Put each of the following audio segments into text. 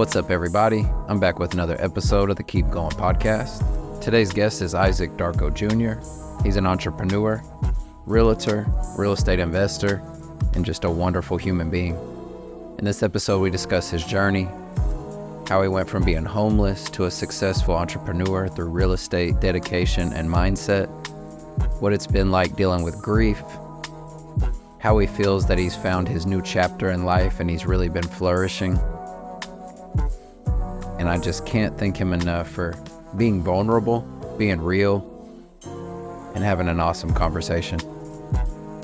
What's up, everybody? I'm back with another episode of the Keep Going podcast. Today's guest is Isaac Darko Jr. He's an entrepreneur, realtor, real estate investor, and just a wonderful human being. In this episode, we discuss his journey, how he went from being homeless to a successful entrepreneur through real estate, dedication, and mindset, what it's been like dealing with grief, how he feels that he's found his new chapter in life and he's really been flourishing. And I just can't thank him enough for being vulnerable, being real, and having an awesome conversation.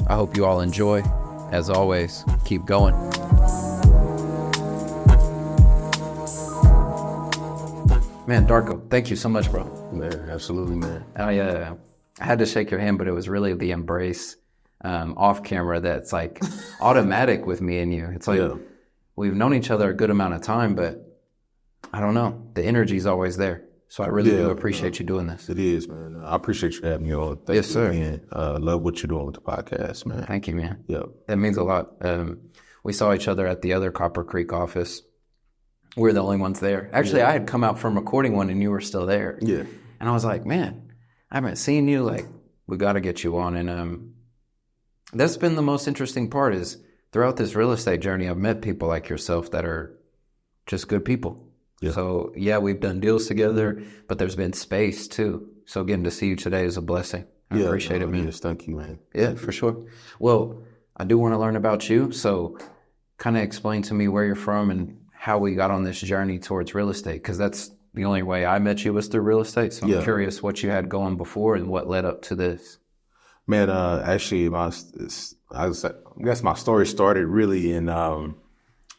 I hope you all enjoy. As always, keep going. Man, Darko, thank you so much, bro. Man, absolutely, man. I had to shake your hand, but it was really the embrace off camera that's like automatic with me and you. It's like we've known each other a good amount of time, but I don't know. The energy's always there. So I really do appreciate you doing this. It is, man. I appreciate you having me on. Thank Yes, you, sir. Man. Love what you're doing with the podcast, man. Thank you, man. Yep. That means a lot. We saw each other at the other Copper Creek office. We're the only ones there. Actually, I had come out from recording one and you were still there. Yeah. And I was like, man, I haven't seen you. Like, we got to get you on. And that's been the most interesting part is throughout this real estate journey, I've met people like yourself that are just good people. Yeah. So, yeah, we've done deals together, but there's been space, too. So getting to see you today is a blessing. I appreciate it, man. Yes, thank you, man. Yeah, for sure. Well, I do want to learn about you. So kind of explain to me where you're from and how we got on this journey towards real estate, because that's the only way I met you was through real estate. So I'm curious what you had going before and what led up to this. Man, actually, I guess my story started really in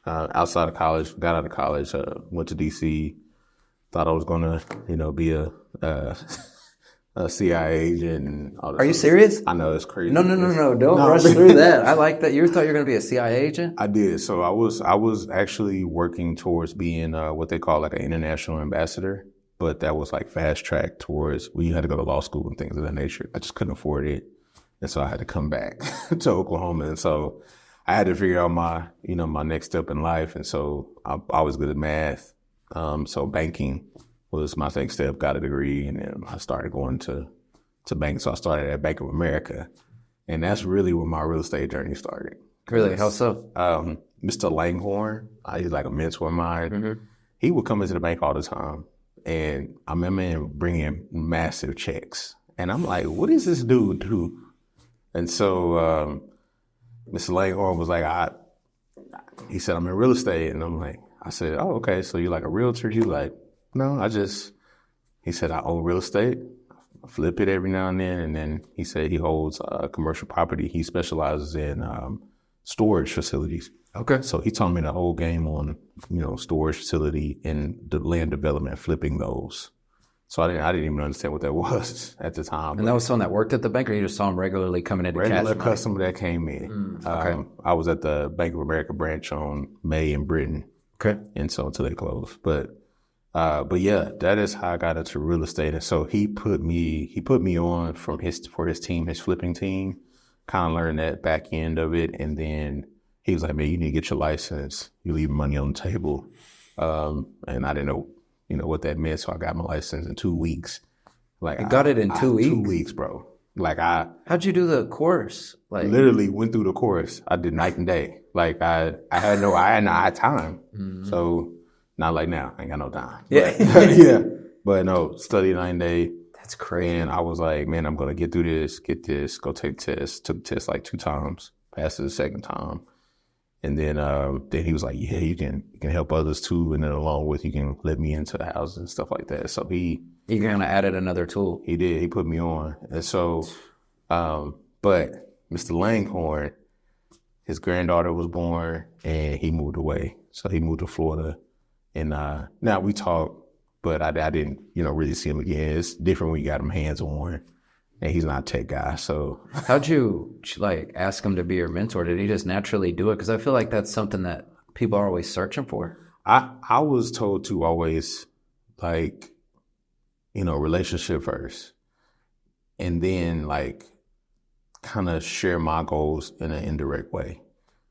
outside of college. Got out of college, went to DC. Thought I was gonna, be a CIA agent and all that. Are you serious? I know it's crazy. No. Don't rush through that. I like that. You thought you were gonna be a CIA agent? I did. So I was actually working towards being what they call like an international ambassador, but that was like fast track towards you had to go to law school and things of that nature. I just couldn't afford it, and so I had to come back to Oklahoma, and so I had to figure out my next step in life. And so I was good at math. So banking was my next step, got a degree, and then I started going to bank. So I started at Bank of America. And that's really where my real estate journey started. Really? How so? Mr. Langhorn, he's like a mentor of mine. Mm-hmm. He would come into the bank all the time. And I remember him bringing massive checks. And I'm like, what does this dude do? And so Mr. Langhorn was like, he said, I'm in real estate. And I said, oh, okay. So you're like a realtor? He was like, no, he said, I own real estate. I flip it every now and then. And then he said he holds commercial property. He specializes in storage facilities. Okay. So he taught me the whole game on, storage facility and the land development, flipping those. So I didn't even understand what that was at the time. And that was someone that worked at the bank, or you just saw him regularly coming in to cash money? Regular customer that came in. Okay. I was at the Bank of America branch on May in Britain. Okay. And so until they closed. But yeah, that is how I got into real estate. And so he put me on for his team, his flipping team, kind of learned that back end of it. And then he was like, man, you need to get your license. You leave money on the table. And I didn't know what that meant. So I got my license in 2 weeks. Like, you got it in 2 weeks? 2 weeks, bro. Like how'd you do the course? Like, literally went through the course. I did night and day. Like I had time. Mm-hmm. So not like now. I ain't got no time. Yeah. Yeah. But no, study night and day. That's crazy. And I was like, man, I'm going to get through this, go take tests. Took tests like 2 times, passed it the second time. And then he was like, yeah, you can help others too. And then along with, you can let me into the houses and stuff like that. So he kind of added another tool. He did. He put me on. And so, but Mr. Langhorn, his granddaughter was born and he moved away. So he moved to Florida. And now we talk, but I didn't, really see him again. It's different when you got him hands on. And he's not a tech guy, so. How'd you, ask him to be your mentor? Did he just naturally do it? Because I feel like that's something that people are always searching for. I was told to always, relationship first. And then, kind of share my goals in an indirect way.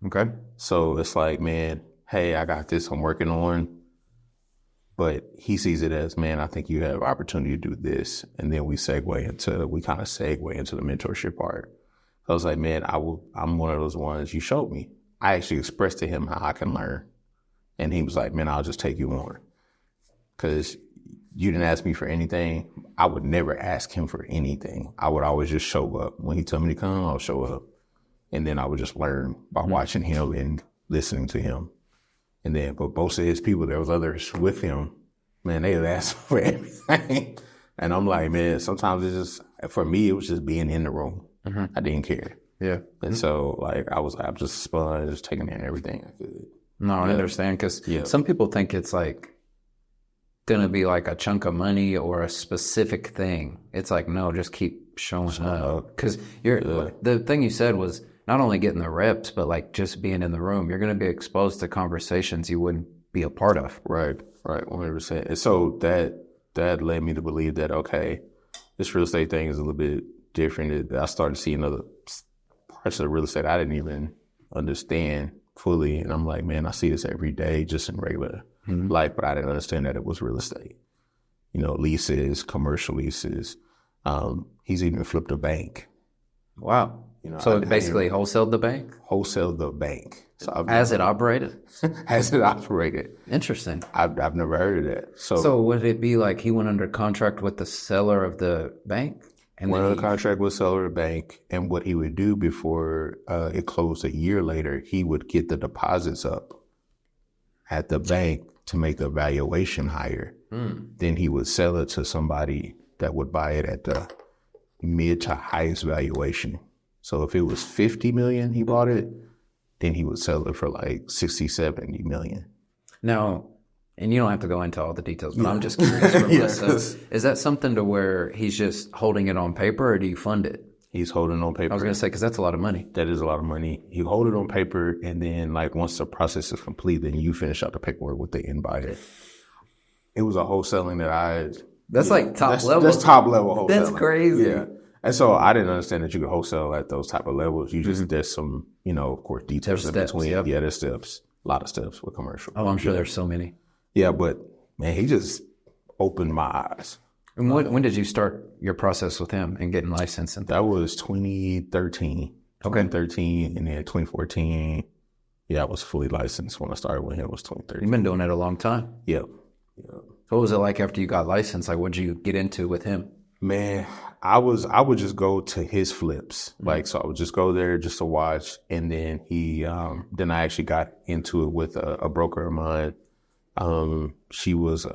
Okay. So it's like, man, hey, I got this I'm working on. But he sees it as, man, I think you have opportunity to do this. And then we kind of segue into the mentorship part. So I was like, man, I'm one of those ones you showed me. I actually expressed to him how I can learn. And he was like, man, I'll just take you on. Because you didn't ask me for anything. I would never ask him for anything. I would always just show up. When he told me to come, I'll show up. And then I would just learn by watching him and listening to him. And then, but most of his people, there was others with him, man, they would ask for everything. And I'm like, man, sometimes it's just, for me, it was just being in the room. I didn't care. Yeah. And so, like, I'm just a sponge, just taking in everything I could. No, I understand, because some people think it's like going to be like a chunk of money or a specific thing. It's like, no, just keep showing up. Because the thing you said was not only getting the reps, but like just being in the room. You're going to be exposed to conversations you wouldn't be a part of. Right, 100%. And so that led me to believe that, okay, this real estate thing is a little bit different. I started seeing other parts of the real estate I didn't even understand fully. And I'm like, man, I see this every day just in regular life, but I didn't understand that it was real estate. You know, leases, commercial leases. He's even flipped a bank. Wow. You know, so basically wholesaled the bank? Wholesaled the bank. So as it operated? As it operated. Interesting. I've never heard of that. So would it be like he went under contract with the seller of the bank? And went under contract with the seller of the bank. And what he would do before it closed a year later, he would get the deposits up at the bank to make the valuation higher. Then he would sell it to somebody that would buy it at the mid to highest valuation. So if it was 50 million he bought it, then he would sell it for like 60, 70 million. Now, and you don't have to go into all the details, but I'm just curious for myself. Is that something to where he's just holding it on paper, or do you fund it? He's holding it on paper. I was going to say, because that's a lot of money. That is a lot of money. You hold it on paper, and then like once the process is complete, then you finish out the paperwork with the end buyer. It was a wholesaling that That's like top level. That's top level wholesaling. That's crazy. Yeah. And so I didn't understand that you could wholesale at those type of levels. You just, there's some, you know, of course, details in between. Yep. Yeah, there's steps, a lot of steps with commercial. Oh, I'm sure there's so many. Yeah, but man, he just opened my eyes. And when did you start your process with him and getting licensed? That was 2013. Okay. 2013, and then 2014. Yeah, I was fully licensed when I started with him. It was 2013. You've been doing it a long time. Yep. So what was it like after you got licensed? Like, what did you get into with him? Man, I would just go to his flips. Like, so I would just go there just to watch. And then then I actually got into it with a broker of mine. She was,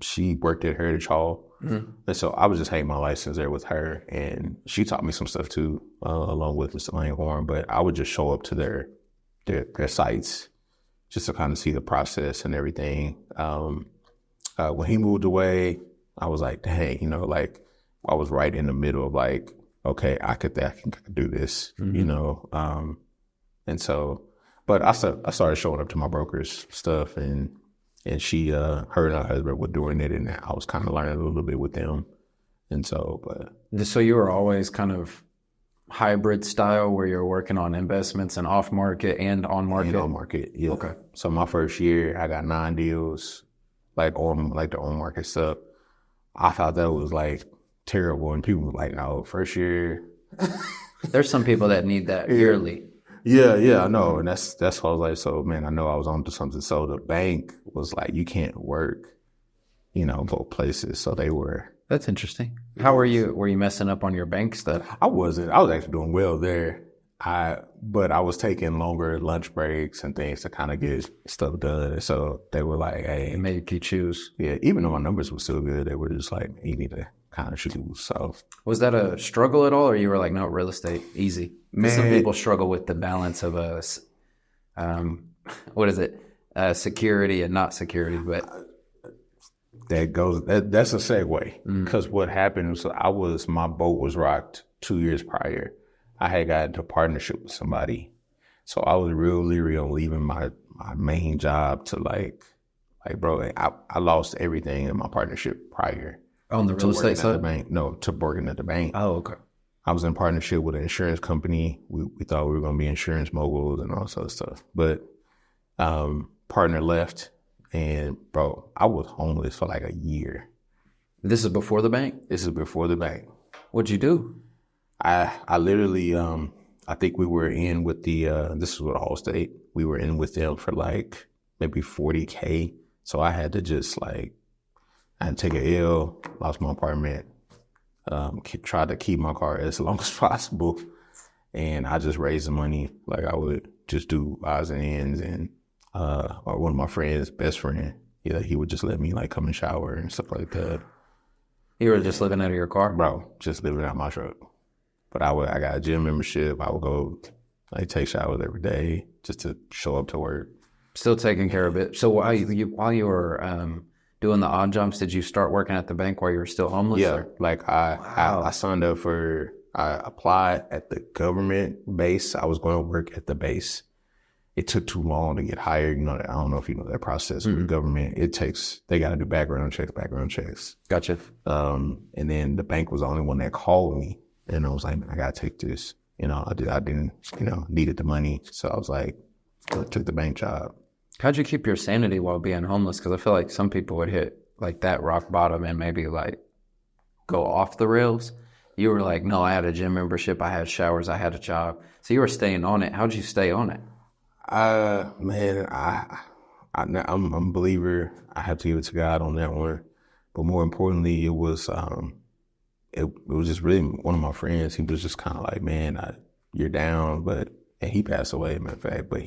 she worked at Heritage Hall. And so I was just hanging my license there with her. And she taught me some stuff too, along with Mr. Langhorn. But I would just show up to their sites just to kind of see the process and everything. When he moved away, I was like, dang, you know, like I was right in the middle of like, okay, I could do this, you know? And so, but I started showing up to my broker's stuff, and she, her and her husband were doing it, and I was kind of learning a little bit with them. And so, but. So you were always kind of hybrid style where you're working on investments and off market and on market? And on market, yeah. Okay. So my first year, I got 9 deals, like the on market stuff. I thought that was like terrible, and people were like, "Oh, first year." There's some people that need that yearly. Yeah, I know, and that's what I was like. So, man, I know I was onto something. So the bank was like, "You can't work, you know, both places." So they were. That's interesting. How were you? Were you messing up on your bank stuff? I wasn't. I was actually doing well there. But I was taking longer lunch breaks and things to kind of get stuff done. And so they were like, hey. It made you choose. Yeah, even though my numbers were still good, they were just like, you need to kind of choose. So was that a struggle at all, or you were like, no, real estate, easy? Man. Some people struggle with the balance of security and not security, but. That's a segue. Because what happened was my boat was rocked 2 years prior. I had got into a partnership with somebody. So I was real leery on leaving my main job to like, bro, I lost everything in my partnership prior. On the real estate side? No, to working at the bank. Oh, okay. I was in partnership with an insurance company. We thought we were going to be insurance moguls and all sorts of stuff. But partner left, And bro, I was homeless for like a year. This is before the bank? This is before the bank. What'd you do? I literally, I think we were in with this is with Allstate. We were in with them for like maybe $40K. So I had to just like, I had to take a L, lost my apartment, tried to keep my car as long as possible. And I just raised the money. Like I would just do odds and ends, and or one of my friends, best friend, he would just let me like come and shower and stuff like that. You were just living out of your car? Bro, just living out my truck. But I got a gym membership. I would go like take showers every day just to show up to work. Still taking care of it. So while you were doing the odd jobs, did you start working at the bank while you were still homeless? Yeah, or? like I signed up I applied at the government base. I was going to work at the base. It took too long to get hired. You know, I don't know if you know that process with government. They got to do background checks. Gotcha. And then the bank was the only one that called me. And I was like, man, I got to take this. You know, I didn't, needed the money. So I was like, I took the bank job. How'd you keep your sanity while being homeless? Because I feel like some people would hit like that rock bottom and maybe like go off the rails. You were like, no, I had a gym membership, I had showers, I had a job. So you were staying on it. How'd you stay on it? Man, I'm a believer. I have to give it to God on that one. But more importantly, it was just really one of my friends. He was just kind of like, man, you're down, and he passed away, matter of fact. But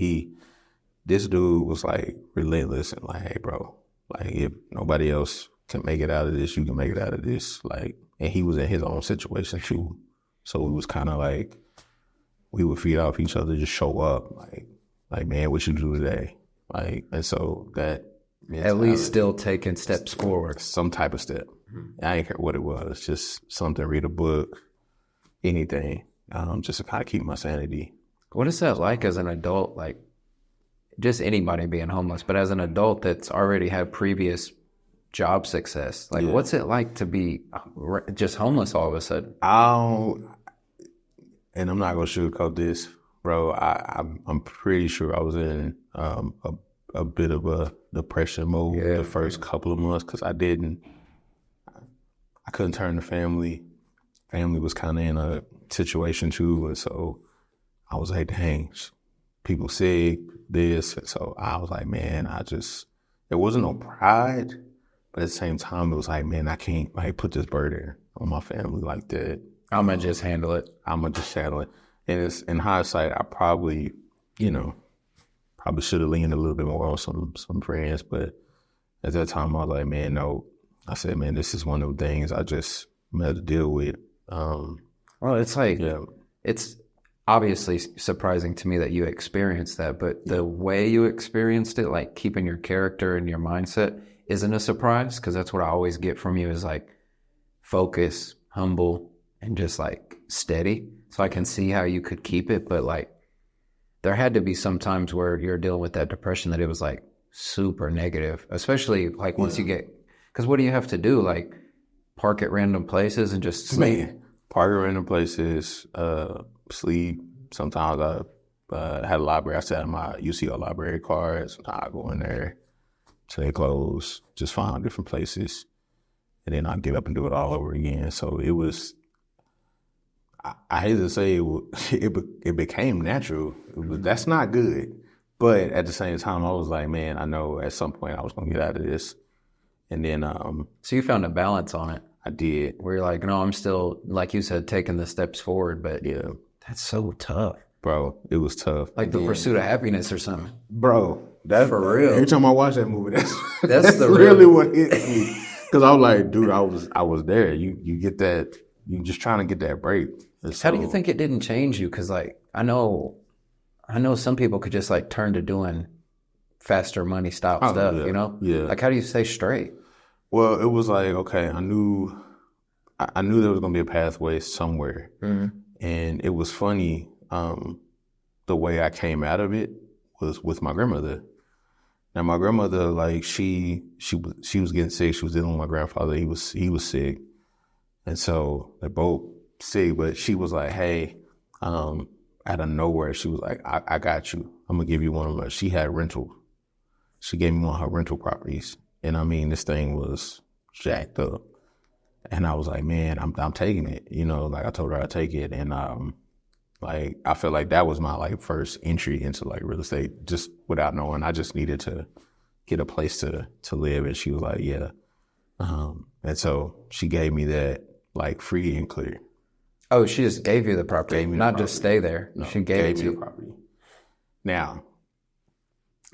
this dude was like relentless and like, hey, bro, like if nobody else can make it out of this, you can make it out of this. Like, and he was in his own situation too. So it was kind of like we would feed off each other, just show up, like man, what you do today? Like, and so that at least still taking steps forward, some type of step. I didn't care what it was, just something, read a book, anything, just to kind of keep my sanity. What is that like as an adult? Like, just anybody being homeless, but as an adult that's already had previous job success, like what's it like to be just homeless all of a sudden? And I'm not gonna sugarcoat this, bro. I'm pretty sure I was in a bit of a depression mode the first couple of months because I couldn't turn to family. Family was kind of in a situation too, and so I was like, dang, people sick, this. And so I was like, man, there wasn't no pride, but at the same time, it was like, man, I can't like put this burden on my family like that. I'm gonna just handle it. And it's in hindsight, I probably should have leaned a little bit more on some friends, but at that time, I was like, man, no. I said, man, this is one of the things I just had to deal with. Well, it's like, it's obviously surprising to me that you experienced that, but the way you experienced it, like keeping your character and your mindset, isn't a surprise, because that's what I always get from you is like focus, humble, and just like steady. So I can see how you could keep it, but like there had to be some times where you're dealing with that depression that it was like super negative, especially like once you get, because what do you have to do? Like park at random places and just sleep? Man, park at random places, sleep. Sometimes I had a library. I sat in my UCO library card. Sometimes I go in there till they close, just find different places. And then I get up and do it all over again. So it was, I hate to say it became natural. That's not good. But at the same time, I was like, man, I know at some point I was going to get out of this. And then... So you found a balance on it. I did. Where you're like, no, I'm still, like you said, taking the steps forward. But yeah, that's so tough. Bro, it was tough. Like the pursuit of happiness or something. Bro, that's for real. Every time I watch that movie, that's really what hit me. Because I was like, dude, I was there. You get that, you just trying to get that break. How do you think it didn't change you? Because like, I know some people could just like turn to doing faster money style stuff, yeah. you know? Yeah. Like, how do you stay straight? Well, it was like, okay, I knew there was going to be a pathway somewhere. Mm-hmm. And it was funny, the way I came out of it was with my grandmother. Now, my grandmother, like, she was getting sick. She was dealing with my grandfather. He was sick. And so they're both sick, but she was like, hey, out of nowhere, she was like, I got you. I'm going to give you one of my, she had rental. she gave me one of her rental properties. And I mean, this thing was jacked up. And I was like, man, I'm taking it. You know, like I told her I'd take it. And like I felt like that was my like first entry into like real estate, just without knowing. I just needed to get a place to live. And she was like, yeah. And so she gave me that like free and clear. Oh, she just gave you the property, Gave me the not property. just stay there. No, She gave it me to the you. property. Now,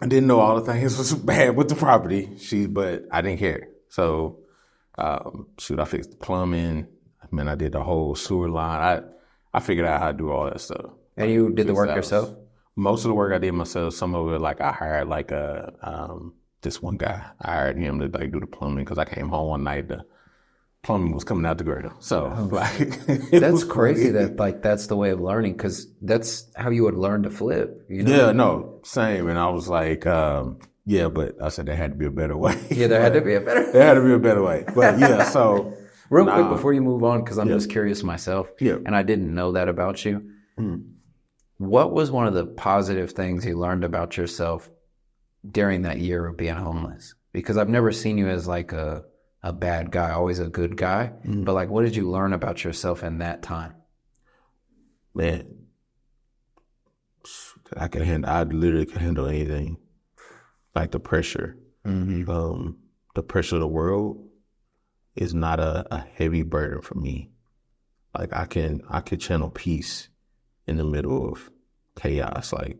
I didn't know all the things was bad with the property. But I didn't care. So, I fixed the plumbing. I did the whole sewer line. I figured out how to do all that stuff. And you did the work yourself? Most of the work I did myself. Some of it, like I hired like this one guy. I hired him to like do the plumbing because I came home one night. The plumbing was coming out the ground. So like, That's crazy that like that's the way of learning, because that's how you would learn to flip. You know? Yeah, no, same. And I was like, yeah, but I said there had to be a better way. Yeah, there had to be a better. There had to be a better way. But yeah, so Real quick before you move on, because I'm Yeah. just curious myself, Yeah. and I didn't know that about you. What was one of the positive things you learned about yourself during that year of being homeless? Because I've never seen you as like a bad guy, always a good guy. But like, what did you learn about yourself in that time? man, I literally can handle anything. Like the pressure. The pressure of the world is not a heavy burden for me. Like I could channel peace in the middle of chaos. Like,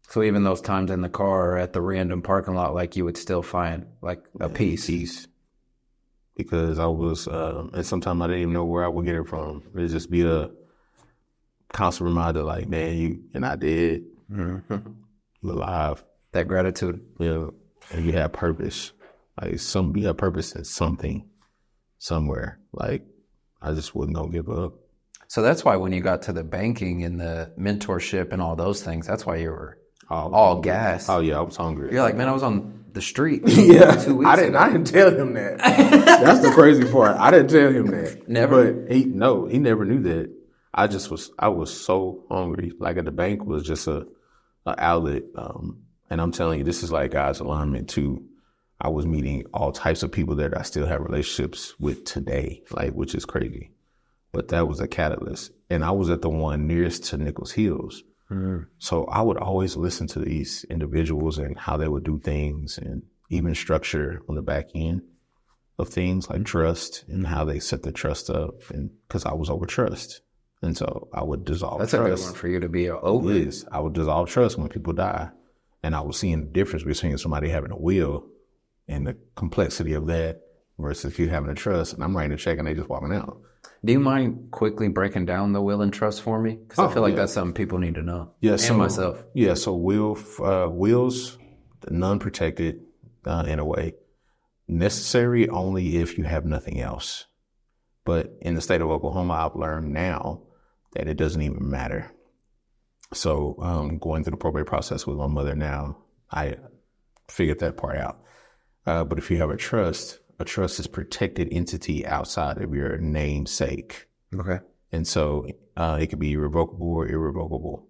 So even those times in the car or at the random parking lot, like you would still find like a peace. Because I was, and sometimes I didn't even know where I would get it from. It'd just be a constant reminder, like, man, you're not dead. You're alive. That gratitude. You know, and you have purpose. Like you have purpose in something, somewhere. Like I just wasn't gonna give up. So that's why when you got to the banking and the mentorship and all those things, that's why you were all gassed. Oh yeah, I was hungry. You're like, man, I was on the street. Yeah, 2 weeks I ago. didn't tell him that. That's the crazy part. I didn't tell him that. Never? But he never knew that. I was so hungry. Like at the bank was just a outlet. And I'm telling you, this is like God's alignment too. I was meeting all types of people that I still have relationships with today, like, which is crazy. But that was a catalyst. And I was at the one nearest to Nichols Hills. So I would always listen to these individuals and how they would do things, and even structure on the back end of things like trust and how they set the trust up. And because I was over trust. And so I would dissolve That's trust. a good one for you to be over. It is. I would dissolve trust when people die. And I was seeing the difference between somebody having a will and the complexity of that versus you having a trust. And I'm writing a check and they just walking out. Do you mind quickly breaking down the will and trust for me? Because I feel like that's something people need to know. Yeah, and myself. Yeah, so wills, non-protected in a way, necessary only if you have nothing else. But in the state of Oklahoma, I've learned now that it doesn't even matter. So going through the probate process with my mother now, I figured that part out. But if you have a trust is protected entity outside of your namesake. Okay. And so it could be irrevocable or irrevocable.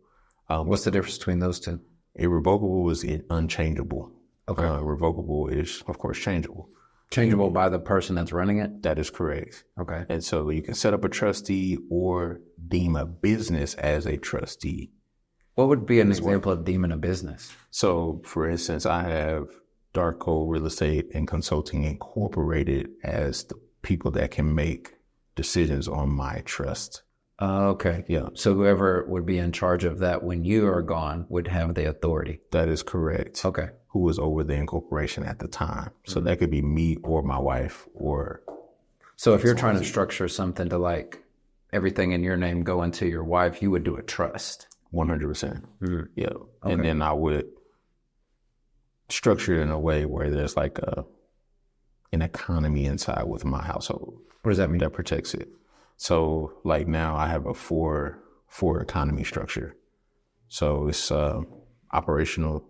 What's the difference between those two? Irrevocable is unchangeable. Okay. Revocable is, of course, changeable. Changeable by the person that's running it? That is correct. Okay. And so you can set up a trustee or deem a business as a trustee. What would be an example of deeming a business? So, for instance, I have Darko Real Estate and Consulting Incorporated as the people that can make decisions on my trust. Okay. Yeah. So whoever would be in charge of that when you are gone would have the authority. That is correct. Okay. Who was over the incorporation at the time. So that could be me or my wife or... So if you're trying to structure something to like everything in your name go into your wife, you would do a trust. 100%. Yeah. Okay. And then I would structure it in a way where there's like an economy inside with my household. What does that mean? That protects it. So like now I have a four economy structure. So it's operational.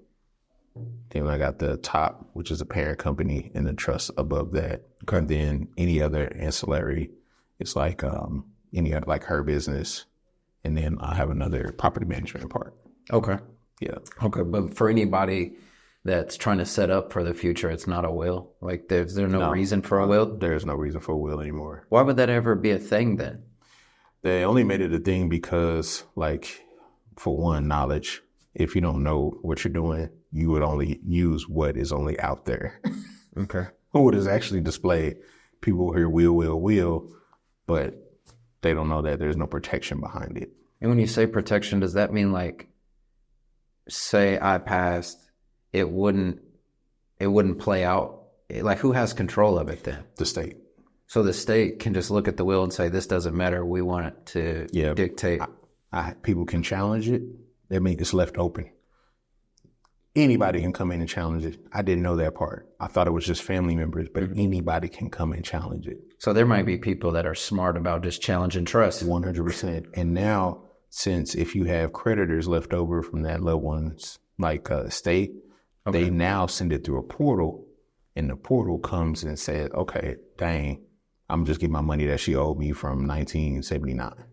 Then I got the top, which is a parent company, and the trust above that. Okay. And then any other ancillary, it's like any other, like her business. And then I have another property management part. Okay. Yeah. Okay. But for anybody that's trying to set up for the future, it's not a will? Like, there's no reason for a will? There's no reason for a will anymore. Why would that ever be a thing then? They only made it a thing because, like, for one, knowledge. If you don't know what you're doing, you would only use what is only out there. Okay. What is actually displayed. People hear will, but they don't know that there's no protection behind it. And when you say protection, does that mean, like, say I passed, it wouldn't play out? Like, who has control of it then? The state. So the state can just look at the will and say, this doesn't matter. We want it to dictate. People can challenge it. That means it's left open. Anybody can come in and challenge it. I didn't know that part. I thought it was just family members, but anybody can come and challenge it. So there might be people that are smart about just challenging trust. 100%. And now, since if you have creditors left over from that loved one's estate, they now send it through a portal, and the portal comes and says, okay, dang, I'm just getting my money that she owed me from 1979.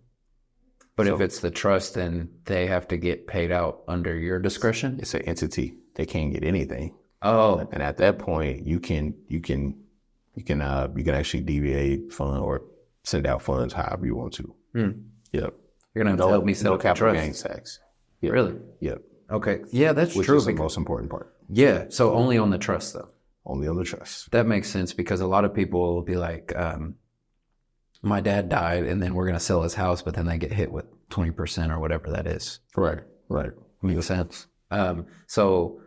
But if it's the trust, then they have to get paid out under your discretion? It's an entity. They can't get anything. Oh. And at that point, you can actually deviate fund or send out funds however you want to. Yep. You're gonna have to help me set up capital trust. gains tax. Yep. Really? Yep. Okay. Yeah, that's Which true. is the most important part. Yeah. So only on the trust though. Only on the trust. That makes sense because a lot of people will be like, my dad died and then we're going to sell his house, but then they get hit with 20% or whatever that is. Right. Makes sense. So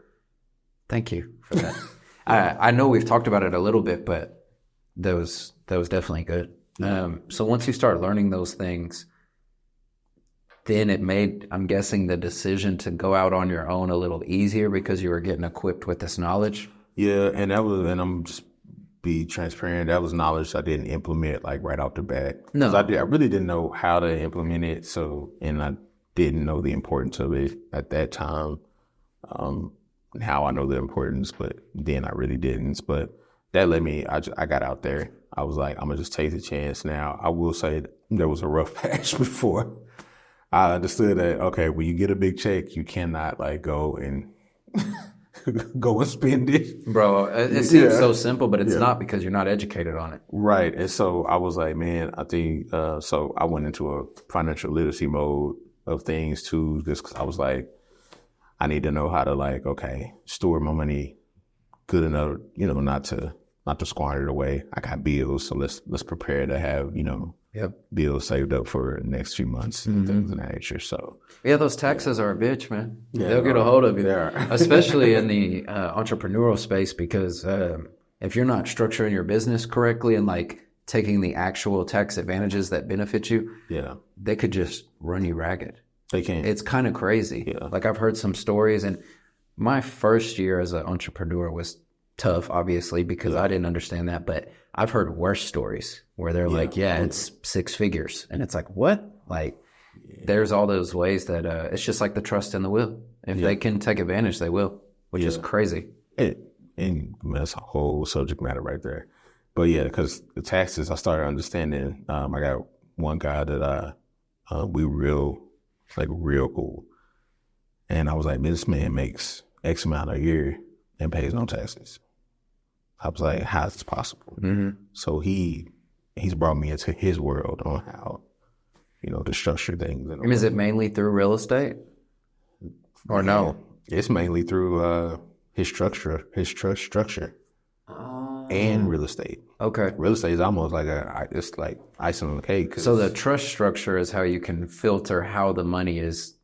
thank you for that. I know we've talked about it a little bit, but that was definitely good. So once you start learning those things, then it made, I'm guessing, the decision to go out on your own a little easier because you were getting equipped with this knowledge. Yeah. And I'm just be transparent. That was knowledge I didn't implement like right off the bat. No. I really didn't know how to implement it. And I didn't know the importance of it at that time. Now I know the importance, but then I really didn't. But that led me, I got out there. I was like, I'm going to just take the chance now. I will say there was a rough patch before. I understood that, okay, when you get a big check, you cannot like go and spend it. Bro, it seems so simple, but it's not because you're not educated on it. Right. And so I was like, man, I think, so I went into a financial literacy mode of things too, just because I was like, I need to know how to store my money good enough, not to squander it away. I got bills, so let's prepare to have, bills saved up for the next few months and things of that nature. So yeah, those taxes are a bitch, man. They'll get a hold of you, especially in the entrepreneurial space, because if you're not structuring your business correctly and taking the actual tax advantages that benefit you, they could just run you ragged. They can. It's kind of crazy. Yeah. I've heard some stories, and my first year as an entrepreneur was tough, obviously, because I didn't understand that. But I've heard worse stories where they're it's 6 figures. And it's like, what? There's all those ways that it's just like the trust and the will. If they can take advantage, they will, which is crazy. And that's a whole subject matter right there. But yeah, because the taxes, I started understanding. I got one guy that we real cool. And I was like, this man makes X amount a year and pays no taxes. I was like, how is this possible? Mm-hmm. So he's brought me into his world on how, to structure things. And is it mainly through real estate? Or no? It's mainly through his trust structure and real estate. Okay. Real estate is almost it's like icing on the cake. So the trust structure is how you can filter how the money is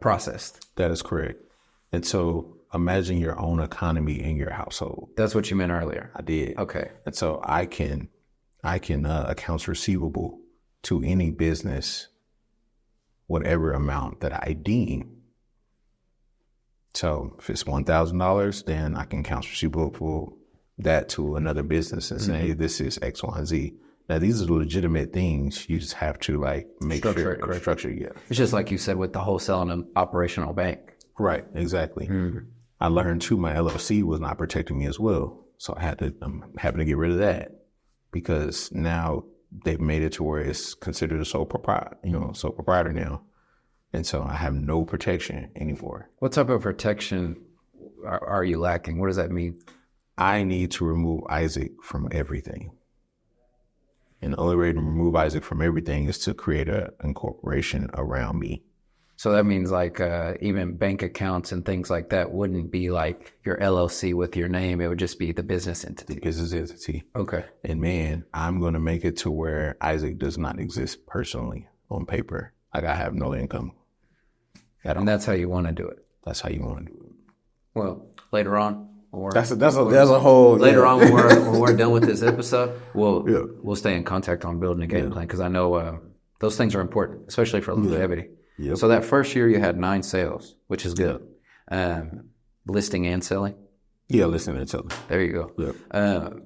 processed. That is correct. And so imagine your own economy in your household. That's what you meant earlier. I did. Okay. And so I can accounts receivable to any business, whatever amount that I deem. So if it's $1,000, then I can accounts receivable for that to another business and say, this is X, Y, and Z. Now, these are legitimate things. You just have to make structure. Yeah. It's just like you said with the wholesale and an operational bank. Right. Exactly. Mm-hmm. I learned too, my LLC was not protecting me as well. So I'm having to get rid of that because now they've made it to where it's considered a sole proprietor now. And so I have no protection anymore. What type of protection are you lacking? What does that mean? I need to remove Isaac from everything. And the only way to remove Isaac from everything is to create an incorporation around me. So that means like even bank accounts and things like that wouldn't be like your LLC with your name. It would just be the business entity. The business entity. Okay. And man, I'm going to make it to where Isaac does not exist personally on paper. Like I have no income at all. And that's how you want to do it. That's how you want to do it. Well, later on. That's a whole. Later on, when we're done with this episode, we'll stay in contact on building a game plan because I know those things are important, especially for longevity. Yep. So that first year you had 9 sales, which is good. Listing and selling? Yeah, listing and selling. There you go. Yep.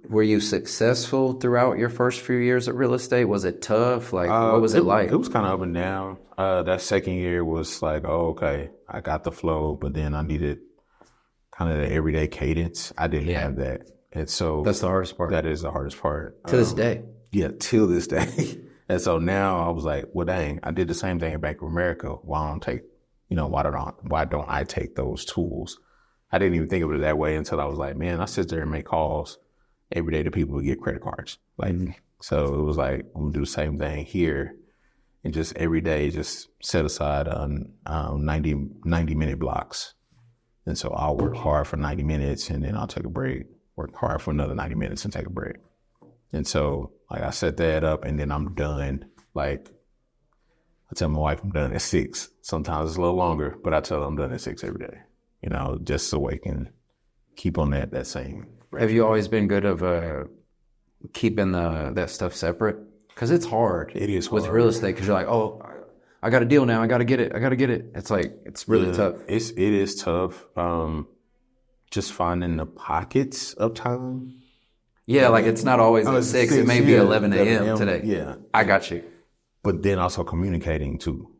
Were you successful throughout your first few years at real estate? Was it tough? Like, what was it like? It was kind of up and down. That second year was like, oh, okay, I got the flow, but then I needed kind of the everyday cadence. I didn't have that. And so that's the hardest part. That is the hardest part. To this day. Yeah, till this day. And so now I was like, well, dang, I did the same thing at Bank of America. Why don't I take those tools? I didn't even think of it that way until I was like, man, I sit there and make calls every day to people who get credit cards. Like, so it was like, I'm gonna do the same thing here and just every day, just set aside 90-minute blocks. And so I'll work hard for 90 minutes and then I'll take a break, work hard for another 90 minutes and take a break. And so like I set that up and then I'm done. Like I tell my wife I'm done at 6. Sometimes it's a little longer, but I tell her I'm done at 6 every day, just so we can keep on that same. Have you always been good of keeping that stuff separate? Because it's hard. It is hard. With real estate because you're like, oh, I got a deal now. I got to get it. It's like, it's really tough. It is tough. Just finding the pockets of time. Yeah, like it's not always at 6. It may be 11 a.m. today. Yeah. I got you. But then also communicating too.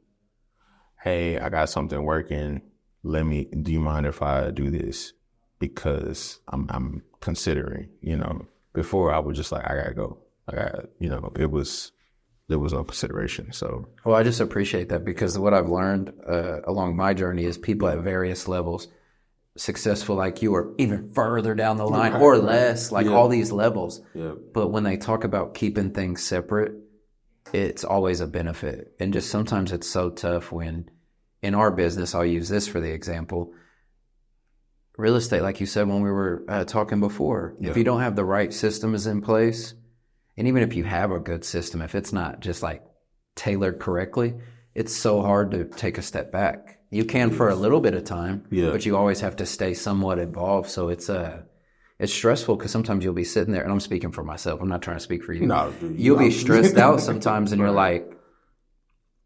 Hey, I got something working. Do you mind if I do this? Because I'm considering, before I was just like, I gotta go. There was no consideration. So, well, I just appreciate that because what I've learned along my journey is people at various levels, successful like you or even further down the line or less, like all these levels. Yeah. But when they talk about keeping things separate, it's always a benefit. And just sometimes it's so tough when in our business, I'll use this for the example, real estate, like you said when we were talking before, if you don't have the right systems in place, and even if you have a good system, if it's not just like tailored correctly, it's so hard to take a step back. You can for a little bit of time, but you always have to stay somewhat involved. So it's stressful because sometimes you'll be sitting there, and I'm speaking for myself. I'm not trying to speak for you. No, you'll be stressed out sometimes, and you're like,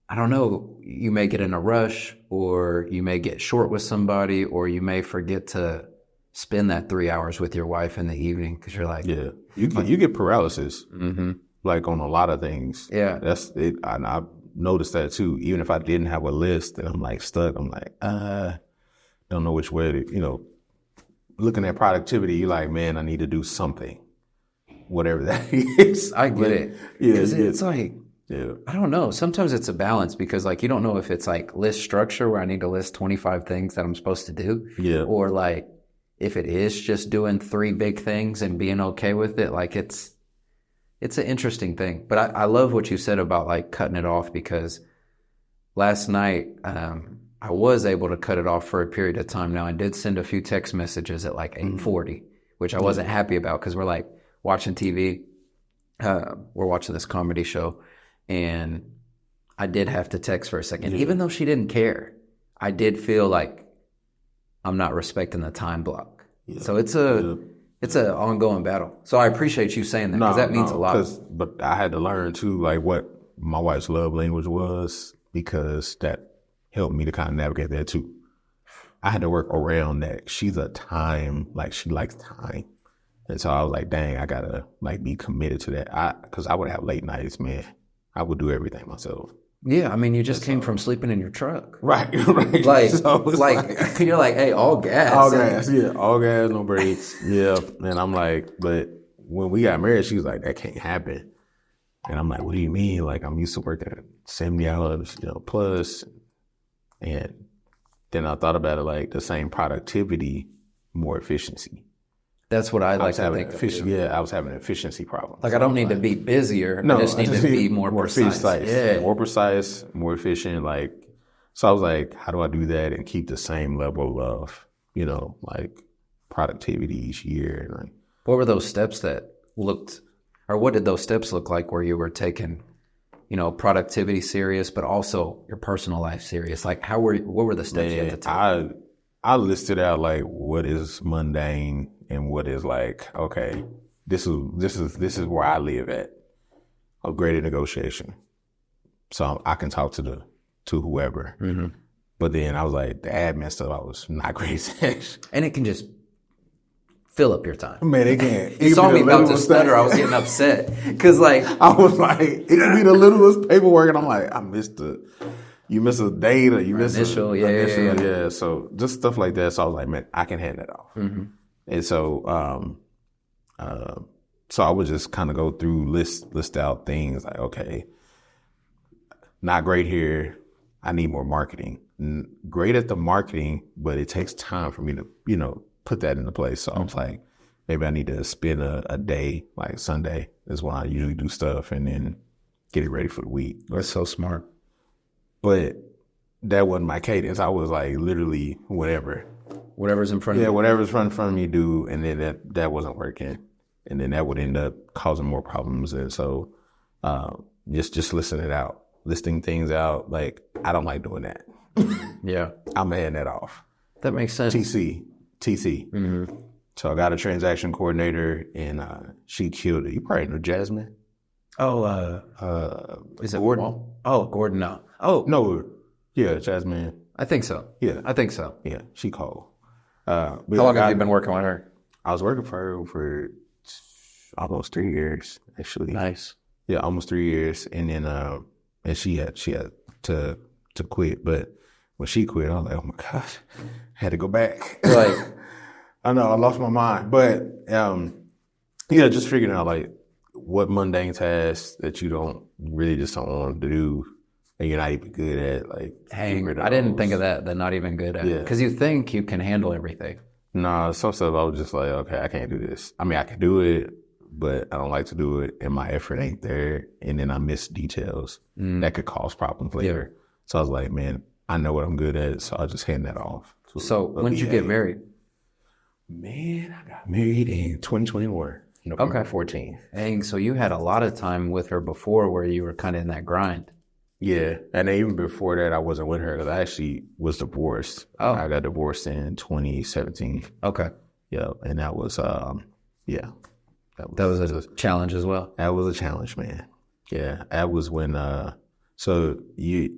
I don't know, you may get in a rush, or you may get short with somebody, or you may forget to spend that 3 hours with your wife in the evening because you're like, you get paralysis, like on a lot of things. Yeah, that's it. I've noticed that too. Even if I didn't have a list and I'm like stuck, I'm like, don't know which way to, looking at productivity, you're like, man, I need to do something, whatever that is. I get it. Yeah, it's like, I don't know. Sometimes it's a balance because like you don't know if it's like list structure where I need to list 25 things that I'm supposed to do. Yeah. Or like if it is just doing 3 big things and being okay with it, like it's an interesting thing. But I love what you said about like cutting it off because last night I was able to cut it off for a period of time. Now I did send a few text messages at like 8:40, which I wasn't happy about because we're like watching TV. We're watching this comedy show. And I did have to text for a second. Even though she didn't care, I did feel like I'm not respecting the time block. So it's an ongoing battle. So I appreciate you saying that because that means a lot. But I had to learn too, like what my wife's love language was because that helped me to kind of navigate that too. I had to work around that. She's a time, like she likes time. And so I was like, dang, I gotta like be committed to that. Because I would have late nights, man. I would do everything myself. Yeah, I mean, you just came from sleeping in your truck. Right. Like, so like you're like, hey, all gas. All gas, all gas, no brakes. Yeah. And I'm like, but when we got married, she was like, that can't happen. And I'm like, what do you mean? Like, I'm used to working 70 hours, plus. And then I thought about it like the same productivity, more efficiency. That's what I like to think of. Yeah, I was having an efficiency problem. Like, I don't need to be busier. No, I just need to be more precise. Yeah. More precise, more efficient. Like, so I was like, how do I do that and keep the same level of, like productivity each year? Like, what were those steps that what did those steps look like where you were taking, productivity serious, but also your personal life serious? Like, what were the steps you had to take? I listed out like what is mundane and what is like, okay, this is where I live at. A greater negotiation. So I can talk to whoever. Mm-hmm. But then I was like, the admin stuff, I was not great at. And it can just fill up your time. Man, it can't. You saw me about to stutter. I was getting upset because, like, I was like, it can be the littlest paperwork, and I'm like, you miss a date or you miss initial, yeah. So just stuff like that. So I was like, man, I can hand that off. Mm-hmm. And so, so I would just kind of go through, list out things like, okay, not great here. I need more marketing. Great at the marketing, but it takes time for me to, put that into place. So I was like, maybe I need to spend a day, like Sunday is when I usually do stuff, and then get it ready for the week. That's so smart. But that wasn't my cadence. I was like, literally whatever's in front of you. Yeah, whatever's in front of me do, and then that wasn't working, and then that would end up causing more problems. And so, just listing things out. Like, I don't like doing that. Yeah, I'm gonna hand that off. That makes sense. TC. Mm-hmm. So I got a transaction coordinator, and she killed it. You probably know Jasmine. Oh, is it Gordon? Oh, Gordon. No. Oh no, yeah, Jasmine. I think so. Yeah, I think so. Yeah, she called. How long have you been working with her? I was working for her for almost 3 years, actually. Nice. Yeah, almost 3 years, and then and she had to quit, but when she quit, I was like, oh my gosh, I had to go back. Right. I know, I lost my mind, but yeah, just figuring out like what mundane tasks that you don't want to do, and you're not even good at. Like, I didn't think of that. They're not even good at it, because you think you can handle everything. Nah, some stuff I was just like, okay, I can't do this. I mean, I can do it, but I don't like to do it, and my effort ain't there, and then I miss details that could cause problems later. Yeah. So I was like, man, I know what I'm good at, so I'll just hand that off. So when did you get married? Man, I got married in 2021. November 14th. Dang, so you had a lot of time with her before where you were kind of in that grind. Yeah, and even before that, I wasn't with her because I actually was divorced. Oh. I got divorced in 2017. Okay. Yeah, and that was, yeah. That was a challenge as well. That was a challenge, man. Yeah, that was when, so you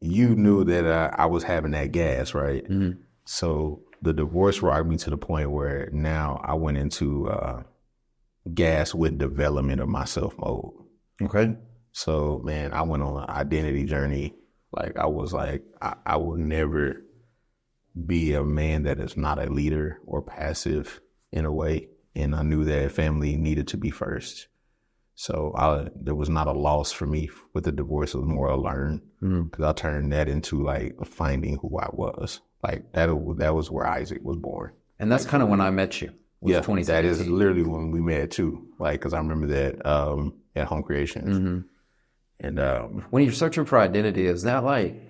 knew that I was having that gas, right? Mm-hmm. So the divorce rocked me to the point where now I went into gas with development of myself mode. Okay. So, man, I went on an identity journey. Like, I was like, I will never be a man that is not a leader or passive in a way. And I knew that family needed to be first. So there was not a loss for me with the divorce. It was more a learn, because I turned that into like finding who I was. Like that was where Isaac was born. And that's kind of when I met you. Yeah, that is literally when we met too. Like, because I remember that at Home Creations. Mm-hmm. And when you're searching for identity, is that like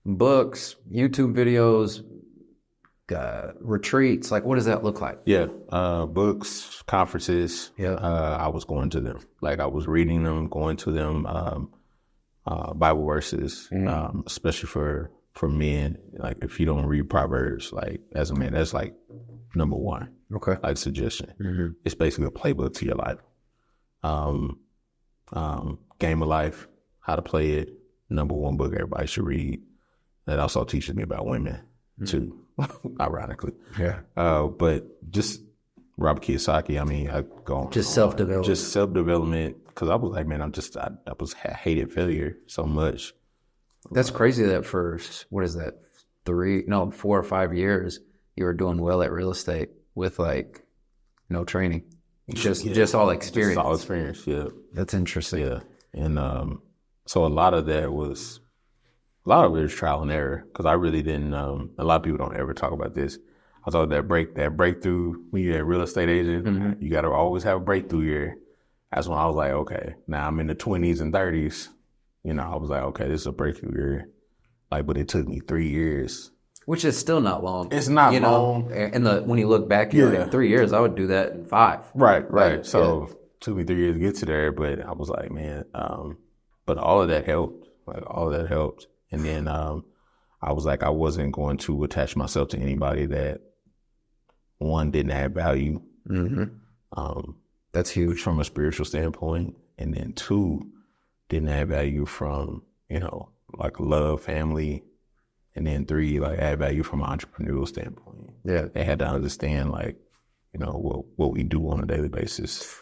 books, YouTube videos, retreats? Like, what does that look like? Yeah, books, conferences. Yeah, I was going to them. Like, I was reading them, going to them. Bible verses, especially for men. Like, if you don't read Proverbs, like, as a man, that's like number one. Okay. Like, suggestion. Mm-hmm. It's basically a playbook to your life. Game of Life, how to play it. Number one book everybody should read. That also teaches me about women too, ironically. Yeah. But just Robert Kiyosaki. I mean, I go on. Just self-development. Just self-development. Because I was like, man, I hated failure so much. That's crazy that for, what is that, 4 or 5 years, you were doing well at real estate with like no training. Just all experience. Just all experience, yeah. That's interesting. Yeah. And so a lot of it is trial and error, because I really didn't, a lot of people don't ever talk about this. I thought that breakthrough, when you're a real estate agent, you got to always have a breakthrough year. That's when I was like, okay, now I'm in the 20s and 30s. I was like, okay, this is a breakthrough year. But it took me 3 years. Which is still not long. It's not long. And when you look back, you're like, 3 years, I would do that in 5. Right. So it took me 3 years to get to there, but I was like, man, but all of that helped. And then I was like, I wasn't going to attach myself to anybody that, one, didn't add value. That's huge. From a spiritual standpoint. And then 2, didn't add value from, love, family. And then 3, add value from an entrepreneurial standpoint. Yeah. They had to understand, what we do on a daily basis.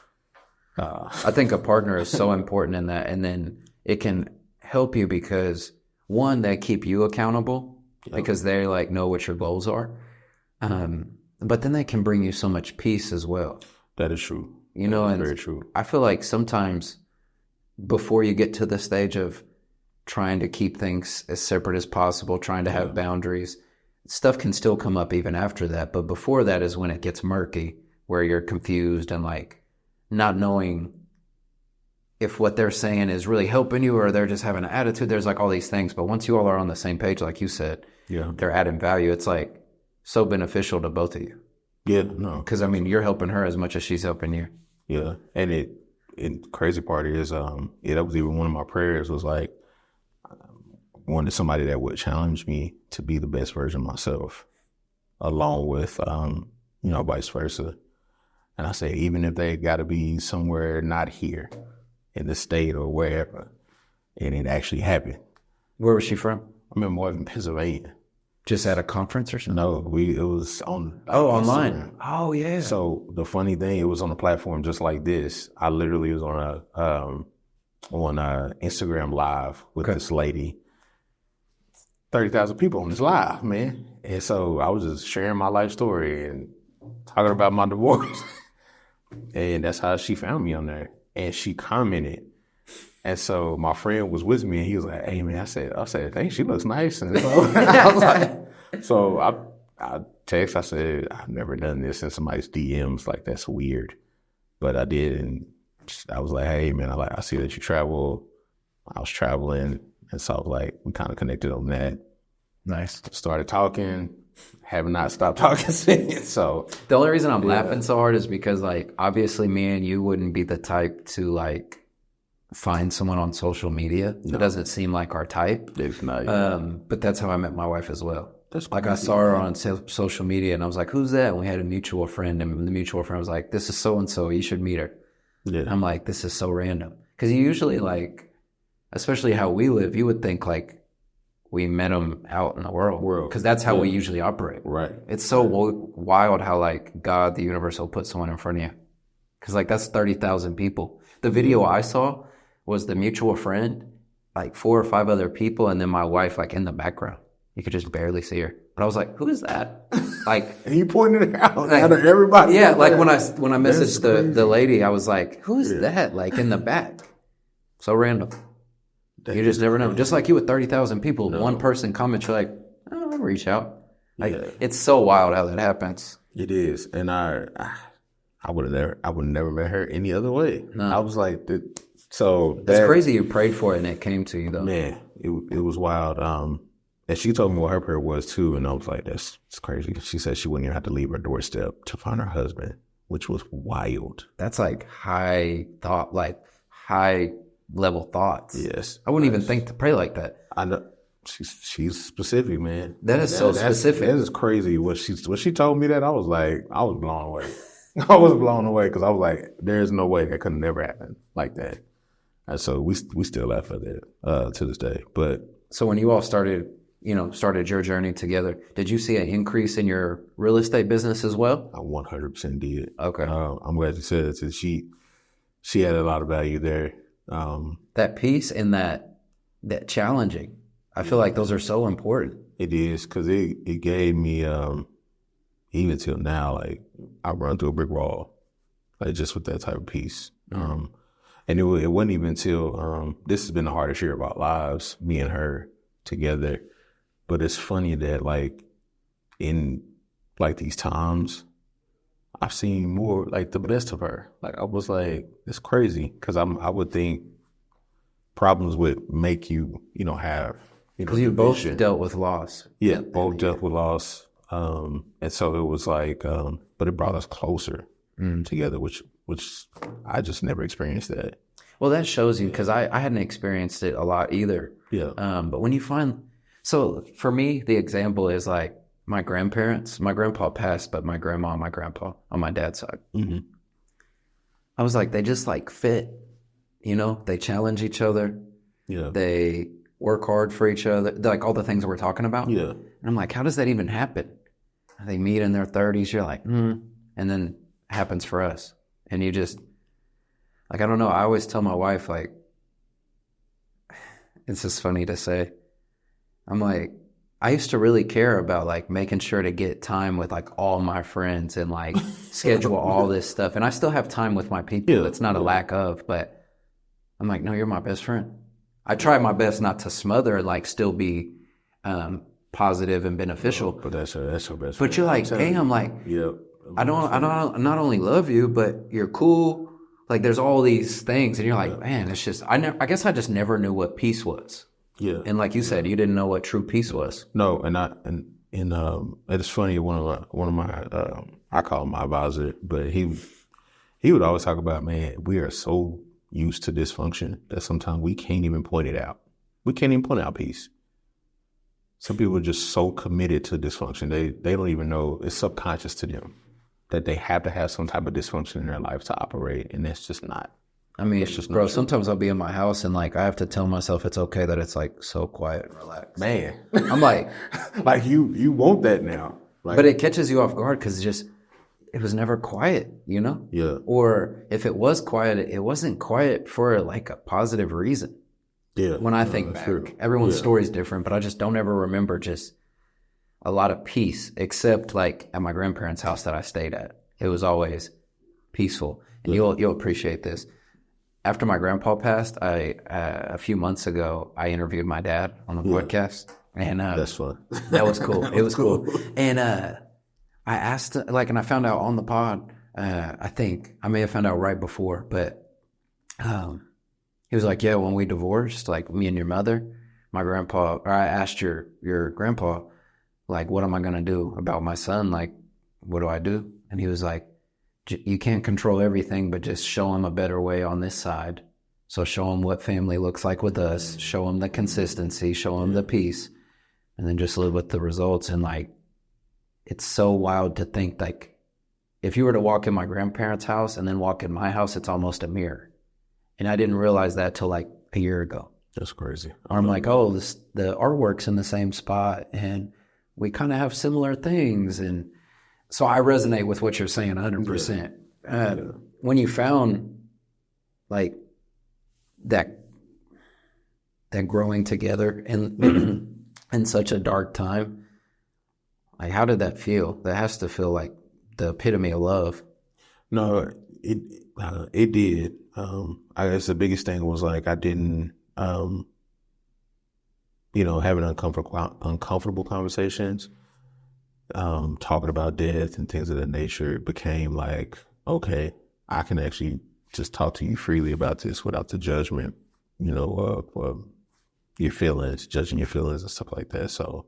I think a partner is so important in that. And then it can help you because, one, they keep you accountable because they know what your goals are. But then they can bring you so much peace as well. That is true. And very true. I feel like sometimes before you get to the stage of trying to keep things as separate as possible, trying to have boundaries, stuff can still come up even after that. But before that is when it gets murky, where you're confused and not knowing if what they're saying is really helping you or they're just having an attitude. There's all these things. But once you all are on the same page, like you said, they're adding value. It's so beneficial to both of you. Yeah, no. Because, you're helping her as much as she's helping you. Yeah. And the crazy part is, that was even one of my prayers was I wanted somebody that would challenge me to be the best version of myself, along with, vice versa. And I say, even if they got to be somewhere not here in the state or wherever, and it actually happened. Where was she from? I'm in Morgan, Pennsylvania. Just at a conference or something? No, it was on online. Instagram. Oh, yeah. So the funny thing, it was on a platform just like this. I literally was on Instagram Live with this lady. 30,000 people on this live, man. And so I was just sharing my life story and talking about my divorce. And that's how she found me on there. And she commented. And so my friend was with me and he was like, hey man, I said, hey, she looks nice. And so I was like, I text, I said, I've never done this in somebody's DMs. That's weird. But I did. And I was like, hey man, I see that you travel. I was traveling. And so I was like, we kind of connected on that. Nice. Started talking, have not stopped talking since. So the only reason I'm laughing so hard is because obviously me and you wouldn't be the type to find someone on social media. No. It doesn't seem like our type. It's not. But that's how I met my wife as well. That's I saw her on social media and I was like, who's that? And we had a mutual friend and the mutual friend was like, this is so-and-so, you should meet her. Yeah. I'm like, this is so random. Because you usually especially how we live, you would think we met them out in the world. Because that's how we usually operate. Right. It's so wild how God, the universe will put someone in front of you. Because that's 30,000 people. The video I saw was the mutual friend, 4 or 5 other people, and then my wife in the background. You could just barely see her. But I was like, who is that? And you pointed it out of everybody. Yeah, when I messaged the lady, I was like, who is that? In the back. So random. You just never know. Just like you with 30,000 people, one person comments, you're like, oh, I'll reach out. It's so wild how that happens. It is. And I would never met her any other way. No. I was like, that's crazy you prayed for it and it came to you though. Man, it was wild. And she told me what her prayer was too. And I was like, that's crazy. She said she wouldn't even have to leave her doorstep to find her husband, which was wild. That's high thought, high level thoughts. Yes. I wouldn't even think to pray like that. I know. She's specific, man. That is so specific. That is crazy. When she told me that, I was blown away. I was blown away because I was like, there's no way that could never happen like that. And so we still laugh at that to this day. But so when you all started your journey together, did you see an increase in your real estate business as well? I 100% did. Okay. I'm glad you said it. She had a lot of value there. That piece and that challenging. I feel like those are so important. It is because it gave me, even till now, I run through a brick wall. like just with that type of peace. And it wasn't even until this has been the hardest year of our lives, me and her together. But it's funny that like in like these times, I've seen more like the best of her. Like I was like, it's crazy because I would think problems would make you, have, Because you both dealt with loss. Yeah, both dealt with loss. And so it was like, but it brought us closer together, which I just never experienced that. Well, that shows you, because I hadn't experienced it a lot either. Yeah. But when you find, so for me, the example is like my grandparents. My grandpa passed, but my grandma and my grandpa on my dad's side. Mm-hmm. I was like, they just like fit, they challenge each other. Yeah. They work hard for each other, like all the things that we're talking about. Yeah. And I'm like, how does that even happen? They meet in their 30s, you're like, and then it happens for us. And you just, like, I don't know. I always tell my wife, like, it's just funny to say. I'm like, I used to really care about like making sure to get time with like all my friends and like schedule all this stuff. And I still have time with my people. Yeah. It's not a lack of, but I'm like, no, you're my best friend. I try my best not to smother and like still be positive and beneficial. But that's your best friend. But you're like, damn, like, yeah. I not only love you, but you're cool. Like there's all these things, and you're like, man, it's just I guess I just never knew what peace was. Yeah. And like you said, you didn't know what true peace was. No, and it's funny. One of my I call him my advisor, but he would always talk about, man, we are so used to dysfunction that sometimes we can't even point it out. We can't even point out peace. Some people are just so committed to dysfunction they don't even know it's subconscious to them that they have to have some type of dysfunction in their life to operate, and that's just not. I mean, it's just bro, sometimes I'll be in my house and like I have to tell myself it's okay that it's like so quiet and relaxed. Man, I'm like, like you want that now, like, but it catches you off guard because it was never quiet, Yeah. Or if it was quiet, it wasn't quiet for like a positive reason. Yeah. When I think back, everyone's story is different, but I just don't ever remember just a lot of peace, except like at my grandparents' house that I stayed at. It was always peaceful, and you'll appreciate this. After my grandpa passed, a few months ago, I interviewed my dad on the podcast, and that's fun. That was cool. It was cool, and I asked, like, and I found out on the pod. I think I may have found out right before, but he was like, "Yeah, when we divorced, like me and your mother, my grandpa, or I asked your grandpa, like, what am I gonna do about my son? Like, what do I do?" And he was like, you can't control everything, but just show him a better way on this side. So show him what family looks like with us, show him the consistency, show him the peace, and then just live with the results. And like, it's so wild to think like, if you were to walk in my grandparents' house and then walk in my house, it's almost a mirror. And I didn't realize that till like a year ago. That's crazy. I'm like, oh, the artwork's in the same spot and we kind of have similar things. And so I resonate with what you're saying 100%. When you found like that growing together in such a dark time, like how did that feel? That has to feel like the epitome of love. No, it did. I guess the biggest thing was like I didn't, having uncomfortable conversations. Talking about death and things of that nature became like, okay, I can actually just talk to you freely about this without the judgment, of your feelings, judging your feelings and stuff like that. So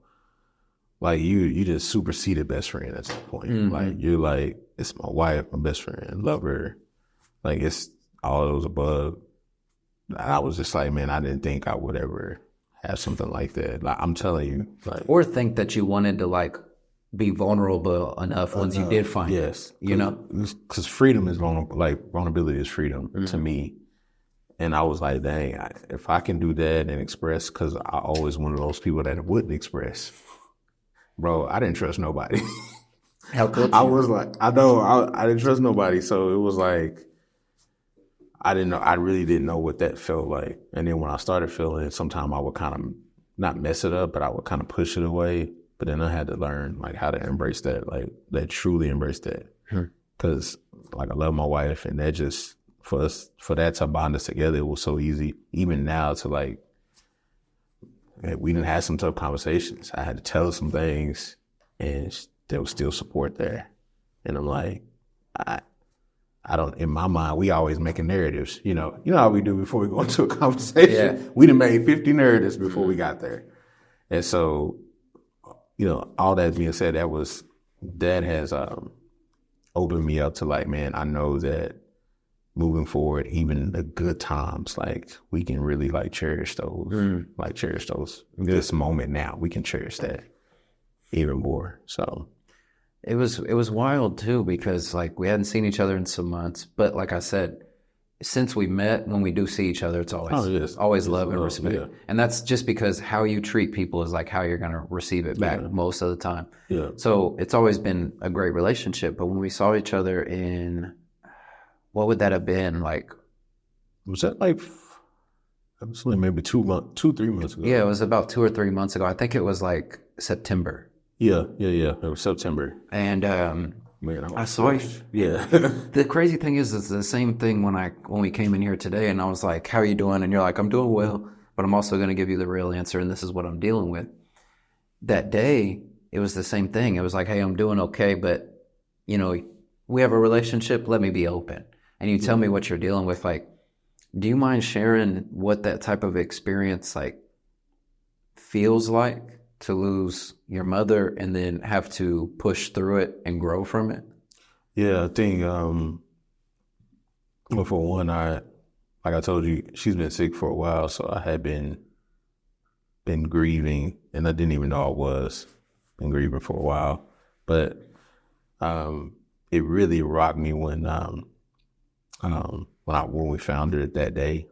like you just superseded best friend at some point. Mm-hmm. Like you're like, it's my wife, my best friend, love her. Like it's all those above. I was just like, man, I didn't think I would ever have something like that. Like I'm telling you, like, or think that you wanted to like be vulnerable enough once you did find it, because freedom is vulnerable. Like vulnerability is freedom to me. And I was like, dang, if I can do that and express, because I always one of those people that wouldn't express. Bro, I didn't trust nobody. How could you? I was like, I didn't trust nobody. So it was like, I really didn't know what that felt like. And then when I started feeling it, sometimes I would kind of not mess it up, but I would kind of push it away. But then I had to learn like how to embrace that, like that truly embrace that. Because because like I love my wife, and that just for that to bond us together, it was so easy. Even now to like, we didn't have some tough conversations. I had to tell her some things, and there was still support there. And I'm like, I don't, in my mind, we always making narratives, you know how we do before we go into a conversation. Yeah. We done made 50 narratives before we got there. And so, all that being said, that has opened me up to like, man, I know that moving forward, even the good times, like we can really like cherish those, this moment now. We can cherish that even more. So. It was wild too, because like we hadn't seen each other in some months, but like I said, since we met, when we do see each other, it's always love and respect. Yeah. And that's just because how you treat people is like how you're going to receive it back most of the time. Yeah. So it's always been a great relationship. But when we saw each other in, what would that have been like? Was that like, maybe 3 months ago? Yeah, it was about 2 or 3 months ago. I think it was like September. Yeah. It was September. And I saw you. Yeah. The crazy thing is, it's the same thing when we came in here today, and I was like, how are you doing? And you're like, I'm doing well, but I'm also going to give you the real answer, and this is what I'm dealing with. That day, it was the same thing. It was like, hey, I'm doing okay, but, we have a relationship. Let me be open. And you tell me what you're dealing with. Like, do you mind sharing what that type of experience, like, feels like? To lose your mother and then have to push through it and grow from it? Yeah, I think, well, for one, like I told you, she's been sick for a while, so I had been grieving, and I didn't even know I was been grieving for a while. But it really rocked me when we found her that day,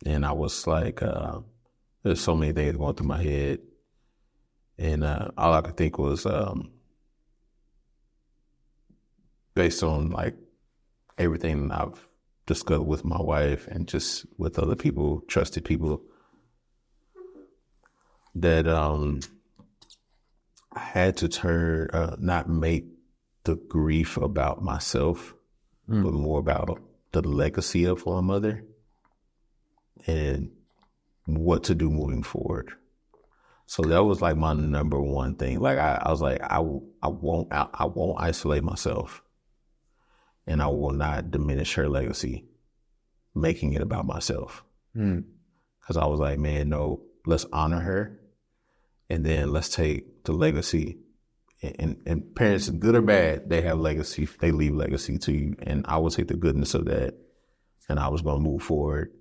and I was like, there's so many things going through my head. And all I could think was, based on like everything I've discussed with my wife and just with other people, trusted people, that I had to not make the grief about myself, but more about the legacy of my mother and what to do moving forward. So that was like my number one thing. Like I was like, I won't isolate myself, and I will not diminish her legacy, making it about myself. Because I was like, man, no, let's honor her, and then let's take the legacy. And parents, good or bad, they have legacy. They leave legacy to you, and I will take the goodness of that, and I was going to move forward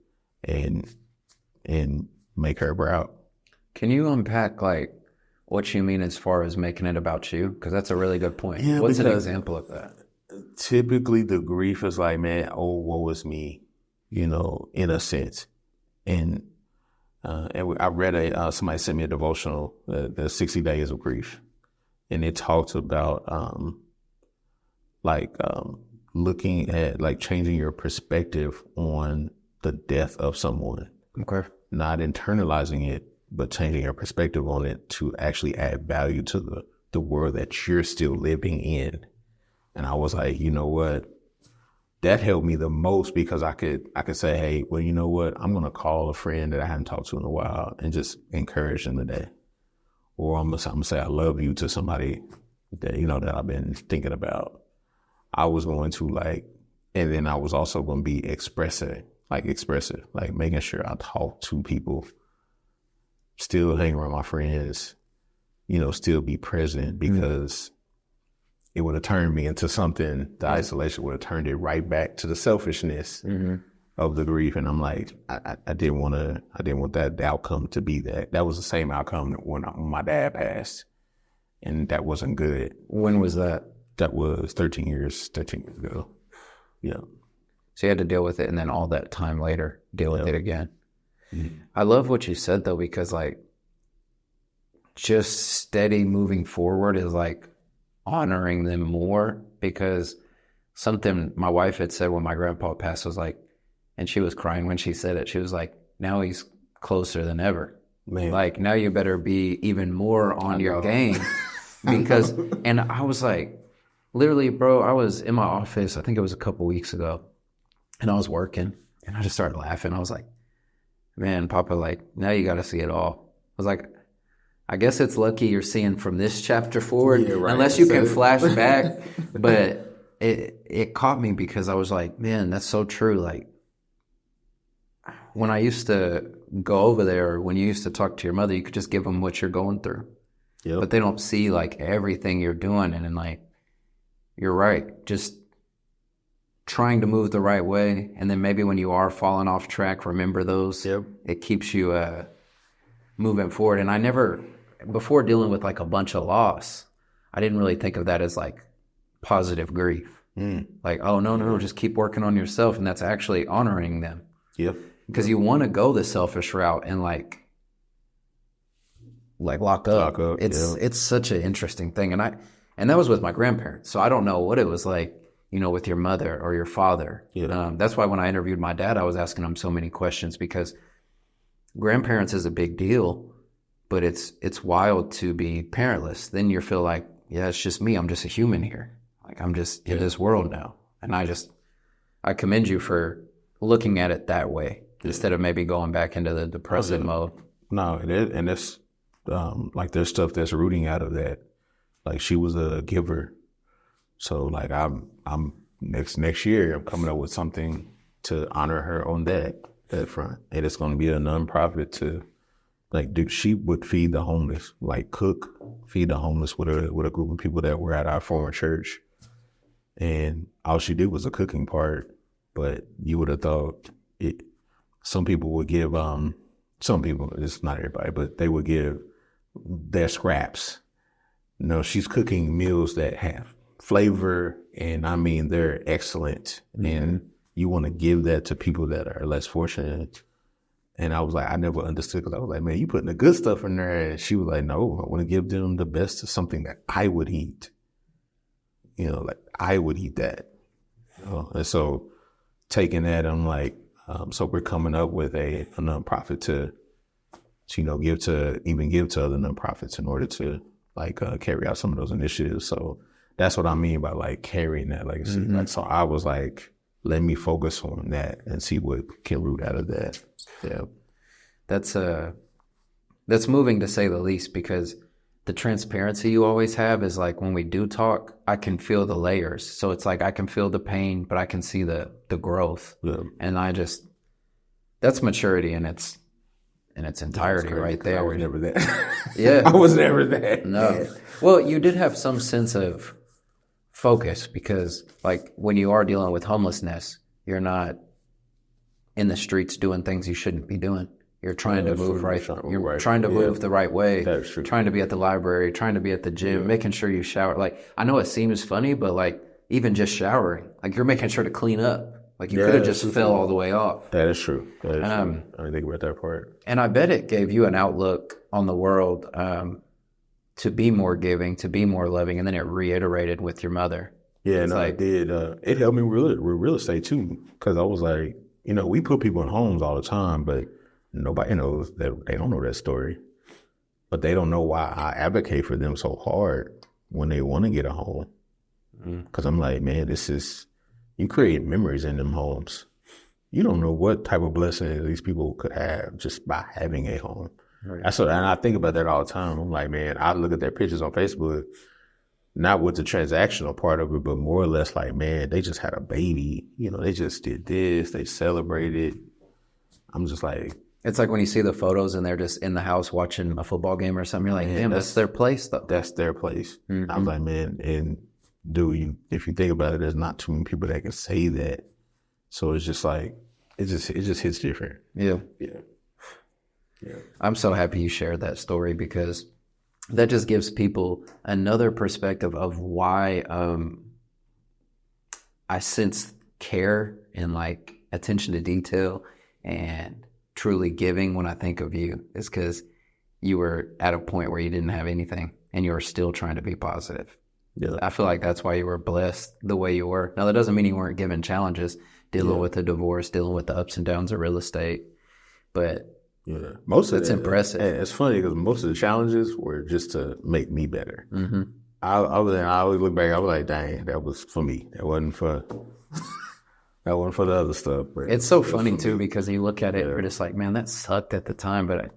and make her proud. Can you unpack like what you mean as far as making it about you? Because that's a really good point. Yeah, what's an example of that? Typically, the grief is like, man, oh, woe is me, in a sense. And I read somebody sent me a devotional, the 60 Days of Grief, and it talks about looking at like changing your perspective on the death of someone. Okay. Not internalizing it, but changing your perspective on it to actually add value to the world that you're still living in. And I was like, you know what? That helped me the most, because I could say, hey, well, you know what? I'm going to call a friend that I hadn't talked to in a while and just encourage them today. Or I'm going to say I love you to somebody that, that I've been thinking about. I was going to and then I was also going to be expressive, like making sure I talk to people, still hang around my friends, still be present, because it would have turned me into something. The isolation would have turned it right back to the selfishness of the grief. And I'm like, I didn't want that outcome to be that. That was the same outcome when my dad passed, and that wasn't good. When was that? That was 13 years ago. Yeah. So you had to deal with it, and then all that time later, deal with it again. I love what you said though, because like just steady moving forward is like honoring them more, because something my wife had said when my grandpa passed was like, and she was crying when she said it. She was like, now he's closer than ever. Man. Like now you better be even more on your game, because, and I was like, Literally, bro, I was in my office, I think it was a couple weeks ago, and I was working, and I just started laughing. I was like, man, Papa, like, now you got to see it all. I was like, I guess it's lucky you're seeing from this chapter forward, Yeah, right. unless you can flash back. But it caught me because I was like, man, that's so true. Like, when I used to go over there, when you used to talk to your mother, you could just give them what you're going through. Yep. But they don't see like everything you're doing. And then like, you're right. Just trying to move the right way. And then maybe when you are falling off track, remember those. Yep. It keeps you moving forward. And I never, before dealing with like a bunch of loss, I didn't really think of that as like positive grief. Like, oh, no, just keep working on yourself. And that's actually honoring them. Yep. Because you want to go the selfish route and like lock up. It's such an interesting thing. And that was with my grandparents. So I don't know what it was like, you know, with your mother or your father. Yeah. That's why when I interviewed my dad, I was asking him so many questions, because grandparents is a big deal, but it's wild to be parentless. Then you feel like, yeah, it's just me. I'm just a human here. Like, I'm just in this world now. And I commend you for looking at it that way instead of maybe going back into the depressive mode. No, and it's like there's stuff that's rooting out of that. Like, she was a giver. So like I'm next year I'm coming up with something to honor her on that front. And it's gonna be a nonprofit to like she would feed the homeless, like feed the homeless with a group of people that were at our former church. And all she did was a cooking part, but you would have thought some people would give some people, it's not everybody, but they would give their scraps. No, she's cooking meals that have flavor, and I mean, they're excellent. Mm-hmm. And you want to give that to people that are less fortunate. And I was like, I never understood, because I was like, man, you putting the good stuff in there. And she was like, no, I want to give them the best of something that I would eat. You know, like I would eat that. And so taking that, I'm like, so we're coming up with a nonprofit to give to other nonprofits in order to like carry out some of those initiatives. So that's what I mean by like carrying that legacy. Mm-hmm. Like, so I was like, let me focus on that and see what can root out of that. Yeah. That's moving, to say the least, because the transparency you always have is like, when we do talk, I can feel the layers. So it's like I can feel the pain, but I can see the growth. Yeah. And that's maturity in its entirety right there. I was never that. Yeah. I was never that. No. Well, you did have some sense of focus, because like when you are dealing with homelessness, you're not in the streets doing things you shouldn't be doing. You're trying to move right. You're trying to move the right way. That is true. Trying to be at the library, trying to be at the gym, making sure you shower. Like, I know it seems funny, but like even just showering, like you're making sure to clean up. Like, you could have just fell all the way off. That is true. That is true. I didn't think about that part. And I bet it gave you an outlook on the world to be more giving, to be more loving, and then it reiterated with your mother. Yeah, no, it did. It helped me with real estate too, because I was like, we put people in homes all the time, but nobody knows that. They don't know that story, but they don't know why I advocate for them so hard when they want to get a home. Because I'm like, man, you create memories in them homes. You don't know what type of blessing these people could have just by having a home. Right. And I think about that all the time. I'm like, man, I look at their pictures on Facebook, not with the transactional part of it, but more or less like, man, they just had a baby. They just did this. They celebrated. I'm just like, it's like when you see the photos and they're just in the house watching a football game or something. You're like, damn, that's their place, though. That's their place. Mm-hmm. I was like, man, and if you think about it, there's not too many people that can say that. So it's just like, it just hits different. Yeah. I'm so happy you shared that story, because that just gives people another perspective of why I sense care and like attention to detail and truly giving when I think of you, is because you were at a point where you didn't have anything and you were still trying to be positive. Yeah. I feel like that's why you were blessed the way you were. Now, that doesn't mean you weren't given challenges, dealing with a divorce, dealing with the ups and downs of real estate, but most of it's impressive. And it's funny because most of the challenges were just to make me better. Mm-hmm. I always look back. I was like, dang, that was for me. That wasn't for the other stuff. But It's so funny too because you look at it, you're just like, man, that sucked at the time, but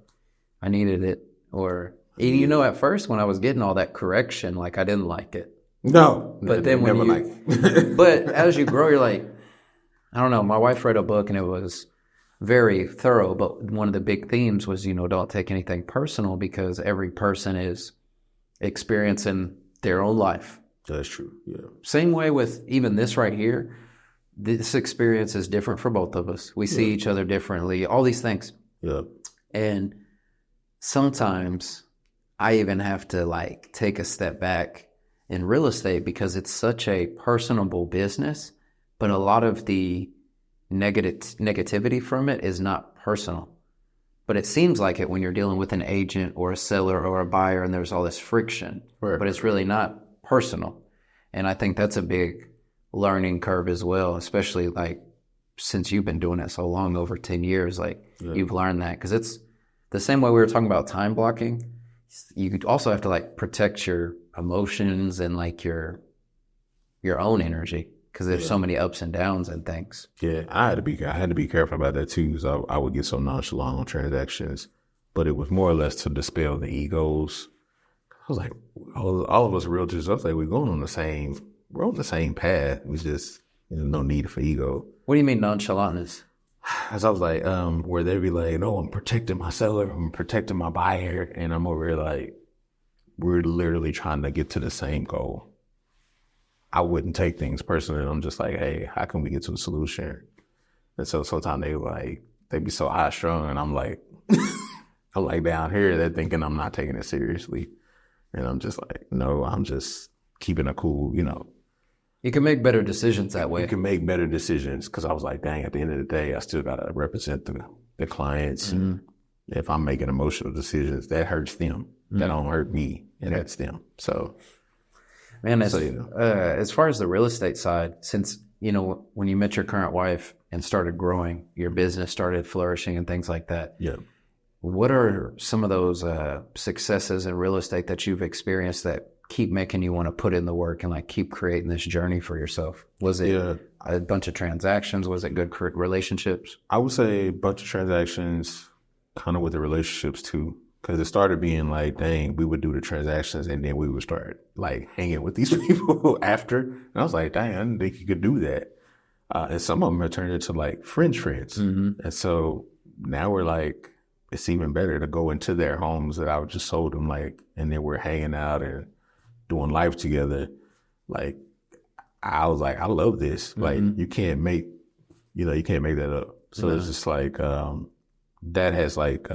I needed it. Or you know, at first when I was getting all that correction, like I didn't like it. No, but then when you, but as you grow, you're like, I don't know. My wife read a book and it was very thorough, but one of the big themes was, you know, don't take anything personal because every person is experiencing their own life. That's true. Yeah. Same way with even this right here. This experience is different for both of us. We see each other differently, all these things. Yeah. And sometimes I even have to like take a step back in real estate because it's such a personable business, but a lot of the negativity from it is not personal. But it seems like it when you're dealing with an agent or a seller or a buyer and there's all this friction, right. But it's really not personal. And I think that's a big learning curve as well, especially like since you've been doing it so long, over 10 years, like you've learned that because it's the same way we were talking about time blocking. You also have to like protect your emotions and like your own energy because there's so many ups and downs and things. Yeah, I had to be careful about that too because I would get so nonchalant on transactions, but it was more or less to dispel the egos. I was like, all of us realtors, I was like, we're on the same path. We just, no need for ego. What do you mean nonchalantness? As I was like, where they'd be like, no, I'm protecting my seller, I'm protecting my buyer, and I'm over here like, we're literally trying to get to the same goal. I wouldn't take things personally. I'm just like, hey, how can we get to a solution? And so sometimes they'd be so high strung, and I'm like, down here, they're thinking I'm not taking it seriously. And I'm just like, no, I'm just keeping a cool, You can make better decisions that way. You can make better decisions because I was like, dang, at the end of the day, I still got to represent the clients. Mm-hmm. And if I'm making emotional decisions, that hurts them. Mm-hmm. That don't hurt me. It hurts them. So, man, as far as the real estate side, since, when you met your current wife and started growing, your business started flourishing and things like that. Yeah. What are some of those successes in real estate that you've experienced that keep making you want to put in the work and like keep creating this journey for yourself? Was it a bunch of transactions? Was it good relationships? I would say a bunch of transactions, kind of with the relationships too, because it started being like, dang, we would do the transactions and then we would start like hanging with these people after. And I was like, dang, I didn't think you could do that. And some of them have turned into like friends. Mm-hmm. And so now we're like, it's even better to go into their homes that I just sold them, like, and then we're hanging out and doing life together. Like, I was like, I love this. Mm-hmm. Like, you can't make that up. So it's just like, that has like,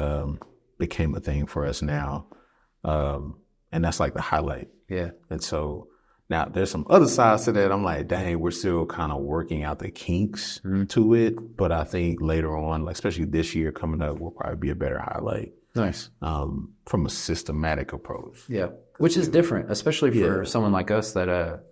became a thing for us now. And that's like the highlight. Yeah. And so now there's some other sides to that. I'm like, dang, we're still kind of working out the kinks to it. But I think later on, like especially this year coming up, will probably be a better highlight. Nice. From a systematic approach. Yeah. Which is different, especially for someone like us that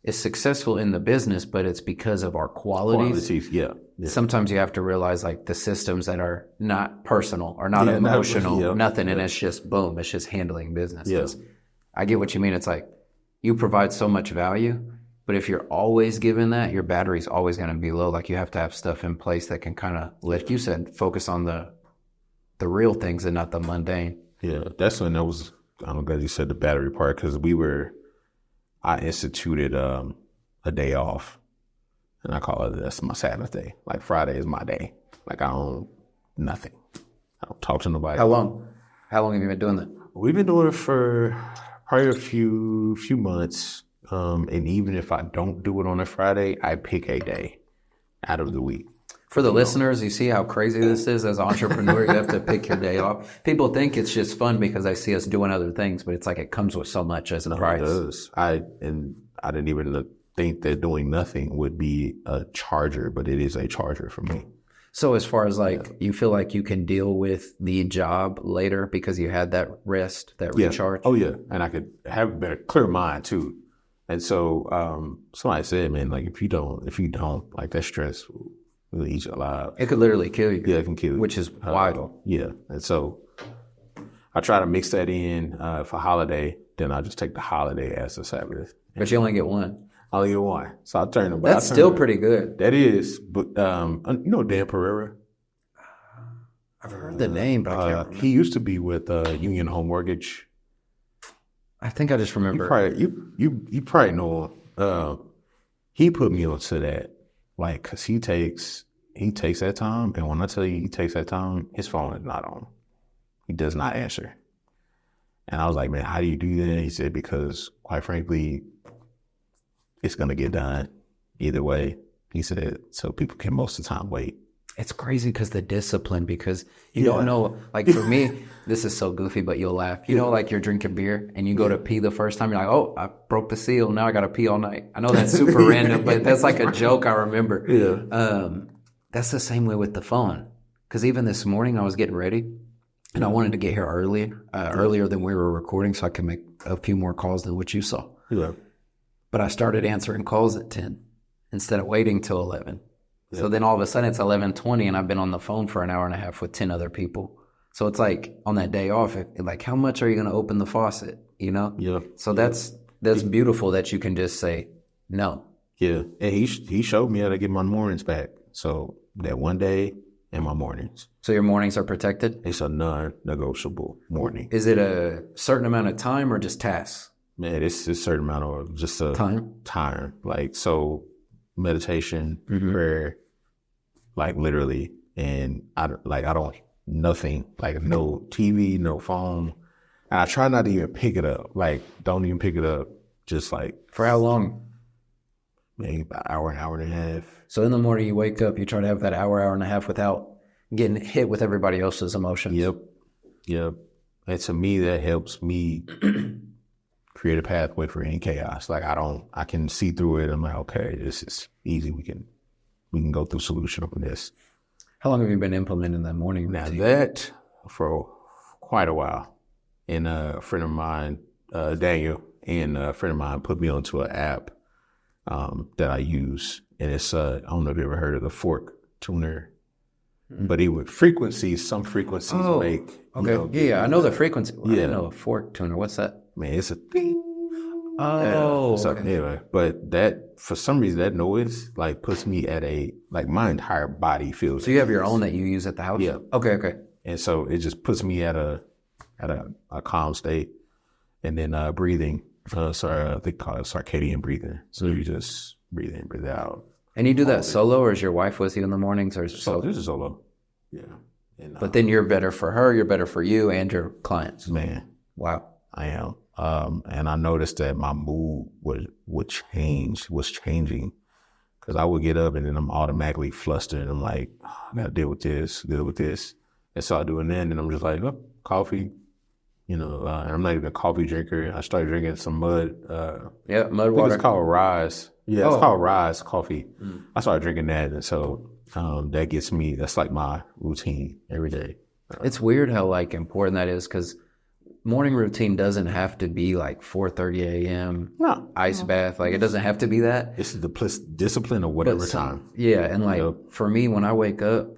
is successful in the business, but it's because of our qualities. Yeah. Sometimes you have to realize like the systems that are not personal or not emotional, nothing. And it's just boom, it's just handling business. Yes. I get what you mean. It's like, you provide so much value, but if you're always given that, your battery's always going to be low. Like you have to have stuff in place that can kind of, like you said, focus on the real things and not the mundane. Yeah, that's when I'm glad you said the battery part because I instituted a day off and I call it, that's my Sabbath day. Like Friday is my day. Like I don't talk to nobody. How long have you been doing that? We've been doing it for probably a few months, and even if I don't do it on a Friday, I pick a day out of the week. For the listeners, you see how crazy this is? As an entrepreneur, you have to pick your day off. People think it's just fun because they see us doing other things, but it's like it comes with so much as a price. It does. I didn't even think that doing nothing would be a charger, but it is a charger for me. So as far as like, you feel like you can deal with the job later because you had that rest, that recharge? Oh yeah. And I could have a better, clear mind too. And so, somebody said, man, like if you don't, like that stress will eat you alive. It could literally kill you. Yeah, it can kill you. Which is wild. Yeah. And so I try to mix that in, for holiday then I just take the holiday as a Sabbath. But you only get one. I only get one. So I turn them. That's still pretty good. That is. But you know Dan Pereira? I've heard the name, but I can't remember. He used to be with Union Home Mortgage. I think I just remember. You probably know him. He put me onto that, like, cause he takes that time, and when I tell you he takes that time, his phone is not on. He does not answer. And I was like, man, how do you do that? He said, because quite frankly, it's gonna get done either way. He said, so people can most of the time wait. It's crazy because the discipline, because you don't know, like for me, this is so goofy, but you'll laugh. You know, like you're drinking beer and you go to pee the first time, you're like, oh, I broke the seal. Now I got to pee all night. I know that's super random, but that's like a joke I remember. Yeah. That's the same way with the phone. Because even this morning I was getting ready and I wanted to get here earlier than we were recording so I could make a few more calls than what you saw. Yeah. But I started answering calls at 10 instead of waiting till 11. So then all of a sudden it's 11:20 and I've been on the phone for an hour and a half with 10 other people. So it's like on that day off, like how much are you going to open the faucet, you know? Yeah. So that's beautiful that you can just say no. Yeah. And he showed me how to get my mornings back. So that one day in my mornings. So your mornings are protected? It's a non-negotiable morning. Is it a certain amount of time or just tasks? Man, it's a certain amount of just a time. Like, so meditation, prayer, like literally, and nothing, like no TV, no phone, and I try not to even pick it up. Like, don't even pick it up. Just like for how long? Maybe about an hour and a half. So in the morning you wake up, you try to have that hour and a half without getting hit with everybody else's emotions. Yep. And to me, that helps me create a pathway for any chaos. Like I can see through it. I'm like, okay, this is easy. We can go through solution on this. How long have you been implementing that morning routine? Now that for quite a while. And a friend of mine, Daniel, and a friend of mine put me onto an app that I use. And it's, I don't know if you ever heard of the fork tuner, but it would some frequencies make. Okay. I know the frequency. I didn't know a fork tuner. What's that? Man, it's a thing. Oh, so okay. Anyway, but that, for some reason, that noise like puts me at my entire body feels. So you have your own that you use at the house? Yeah. Okay. And so it just puts me at a calm state, and then breathing. They call it circadian breathing. So you just breathe in, breathe out. And you do that solo, or is your wife with you in the mornings, or so this is solo? Yeah. And, but then you're better for her, you're better for you and your clients. Man, wow, I am. And I noticed that my mood was changing, because I would get up and then I'm automatically flustered. And I'm like, oh, I gotta deal with this. And so I do it then, and I'm just like, oh, coffee, and I'm not even a coffee drinker. I started drinking some mud. Mud water. It's called Rise. Yeah, it's called Rise coffee. I started drinking that, and so that gets me. That's like my routine every day. It's weird how like important that is, because morning routine doesn't have to be like 4:30 a.m. No. Ice bath. Like it doesn't have to be that. It's the discipline of whatever time. Yeah, and like for me, when I wake up,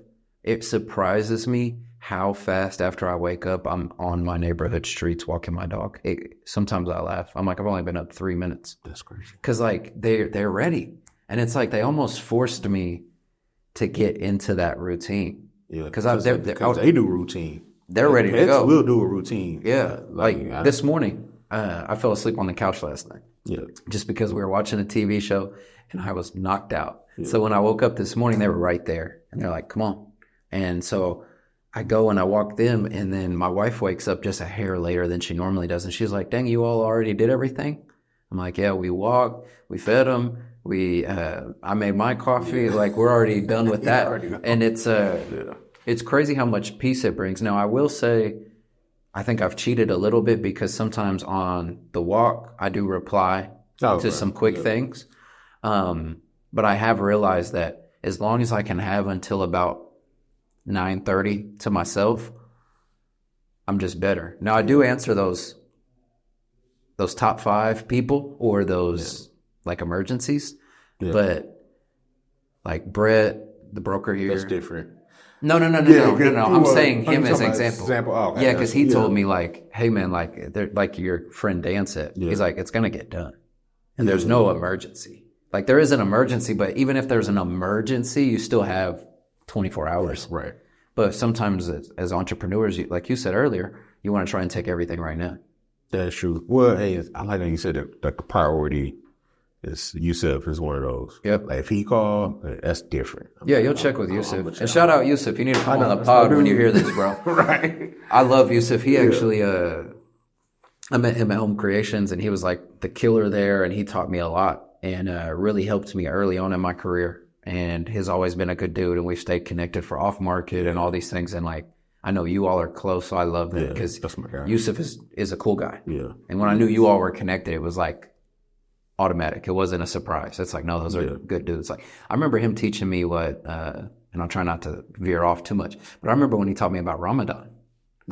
it surprises me how fast after I wake up, I'm on my neighborhood streets walking my dog. Sometimes I laugh. I'm like, I've only been up 3 minutes. That's crazy. Because like they're ready, and it's like they almost forced me to get into that routine. Yeah, because they do routine. They're ready to go. We'll do a routine. Yeah, like this morning, I fell asleep on the couch last night. Yeah, just because we were watching a TV show and I was knocked out. Yeah. So when I woke up this morning, they were right there, and they're like, "Come on!" And so I go and I walk them, and then my wife wakes up just a hair later than she normally does, and she's like, "Dang, you all already did everything?" I'm like, "Yeah, we walked, we fed them, I made my coffee, like we're already done with that." And it's crazy how much peace it brings. Now, I will say, I think I've cheated a little bit, because sometimes on the walk, I do reply to some quick things. But I have realized that as long as I can have until about 9:30 to myself, I'm just better. Now, I do answer those top 5 people or those like emergencies, but like Brett, the broker here. That's different. No. I'm saying him as example. Oh, okay, Yeah, because he told me like, hey man, like your friend Dan said, he's like, it's gonna get done, and there's no emergency. Like there is an emergency, but even if there's an emergency, you still have 24 hours. Yeah, right. But sometimes as entrepreneurs, like you said earlier, you want to try and take everything right now. That's true. Well, hey, I like how you said that the priority is Yusuf is one of those. Yep. Like if he called, that's different. Yeah, you'll check with Yusuf. And shout out Yusuf. You need to come on the pod when you hear this, bro. Right. I love Yusuf. He actually, I met him at Home Creations, and he was like the killer there, and he taught me a lot and really helped me early on in my career. And he's always been a good dude, and we've stayed connected for off market and all these things. And like, I know you all are close, so I love that because Yusuf is a cool guy. Yeah. And when I knew you all were connected, it was like automatic. It wasn't a surprise. It's like, no, those are good dudes. Like I remember him teaching me what, and I'll try not to veer off too much, but I remember when he taught me about Ramadan.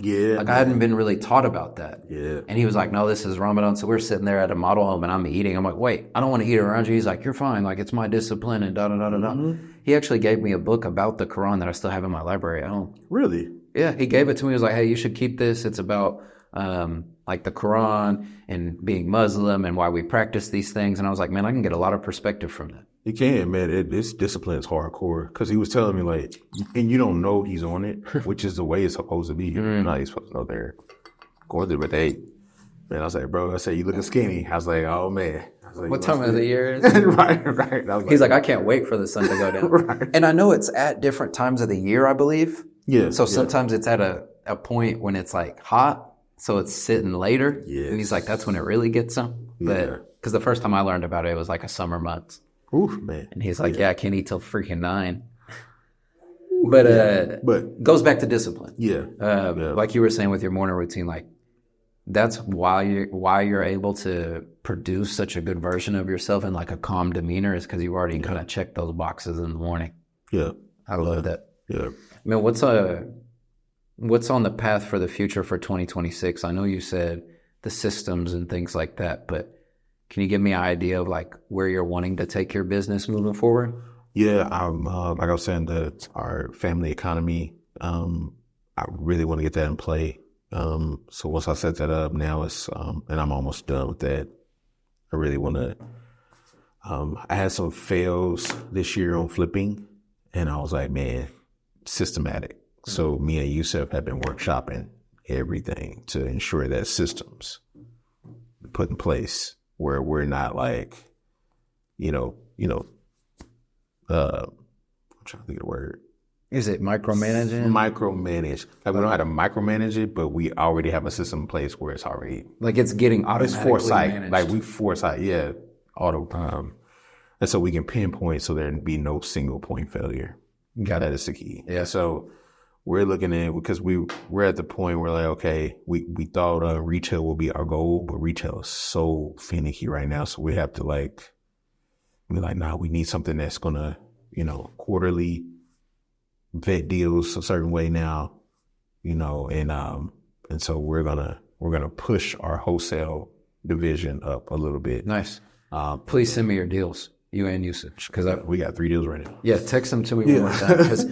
Yeah. Like I hadn't been really taught about that. Yeah. And he was like, no, this is Ramadan. So we're sitting there at a model home and I'm eating. I'm like, wait, I don't want to eat around you. He's like, you're fine. Like it's my discipline and da-da-da-da-da. He actually gave me a book about the Quran that I still have in my library at home. Really? Yeah. He gave it to me. He was like, hey, you should keep this. It's about, like the Quran and being Muslim and why we practice these things. And I was like, man, I can get a lot of perspective from that. You can, man. This discipline is hardcore because he was telling me like, and you don't know he's on it, which is the way it's supposed to be. You're not supposed to know they're going through, but man, I was like, bro, I said, you looking skinny. I was like, oh man. I was like, what time of the year is it? right. He's like, I can't wait for the sun to go down. Right. And I know it's at different times of the year, I believe. Yeah. So sometimes it's at a point when it's like hot. So it's sitting later. Yeah. And he's like, that's when it really gets some. But because the first time I learned about it, it was like a summer month. Oof, man. And he's like, I can't eat till freaking 9. But goes back to discipline. Yeah. Like you were saying with your morning routine, like that's why you're able to produce such a good version of yourself and like a calm demeanor is because you already kind of checked those boxes in the morning. Yeah. I love that. Yeah. Man, what's on the path for the future for 2026? I know you said the systems and things like that, but can you give me an idea of like where you're wanting to take your business moving forward? Yeah, like I was saying, our family economy, I really want to get that in play. So once I set that up now, and I'm almost done with that. I really want to, I had some fails this year on flipping, and I was like, man, systematic. So me and Yusuf have been workshopping everything to ensure that systems put in place where we're not like, I'm trying to think of the word. Is it micromanaging? Micromanage. Like we don't have to micromanage it, but we already have a system in place where it's already like it's getting automatically it's foresight. Managed. Like we foresight, and so we can pinpoint so there be no single point failure. That is the key. Yeah. So we're looking at, because we're at the point where like, okay, we thought retail will be our goal, but retail is so finicky right now. So we have to be like, nah, we need something that's gonna, quarterly vet deals a certain way now, and so we're gonna push our wholesale division up a little bit. Nice. Please send me your deals. You and Yusuf, because we got 3 deals right now. Yeah, text them to me one more time because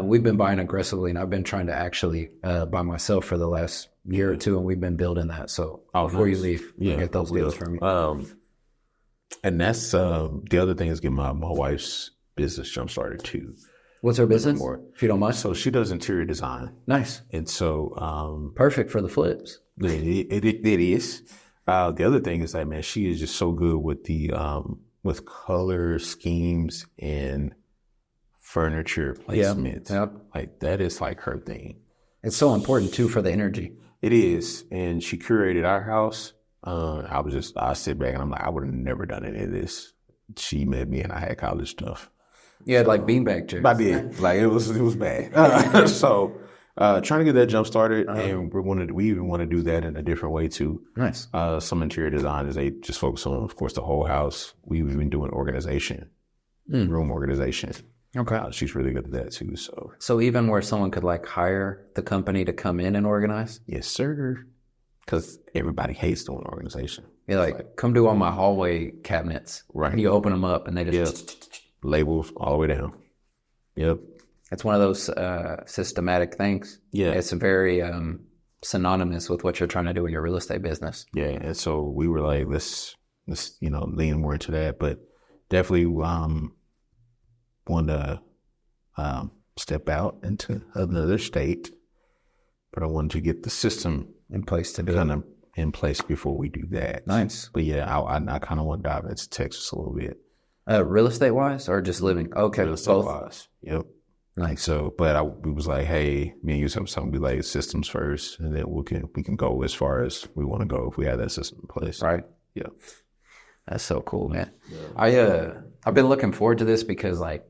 we've been buying aggressively, and I've been trying to actually buy myself for the last year or two, and we've been building that. So before you leave, get those deals from you. And that's the other thing is getting my wife's business jump started too. What's her business? If you don't mind. So she does interior design. Nice. And so perfect for the flips. It is. The other thing is that, man, she is just so good with the with color schemes and furniture placements. Yep. Like that is like her thing. It's so important too for the energy. It is. And she curated our house. I sit back and I'm like, I would have never done any of this. She met me and I had college stuff. You had like beanbag chairs. I did. Like it was bad. So trying to get that jump started, and we even want to do that in a different way too. Nice. Some interior designers, they just focus on, of course, the whole house. We've been doing organization, room organization. Okay. She's really good at that too. So even where someone could like hire the company to come in and organize? Yes, sir. Because everybody hates doing organization. Yeah, like come do all my hallway cabinets. Right. And you open them up and they just... Labels all the way down. Yep. It's one of those systematic things. Yeah. It's very synonymous with what you're trying to do in your real estate business. Yeah, and so we were like, let's lean more into that, but definitely want to step out into another state, but I wanted to get the system In place to do kind it. of in place before we do that. Nice. But yeah, I kind of want to dive into Texas a little bit. Real estate wise or just living? Okay, Real estate both. wise. Yep. Nice. So, but we was like, hey, me and you have something. We like systems first, and then we can go as far as we want to go if we have that system in place. Right. Yeah. That's so cool, man. I've been looking forward to this because like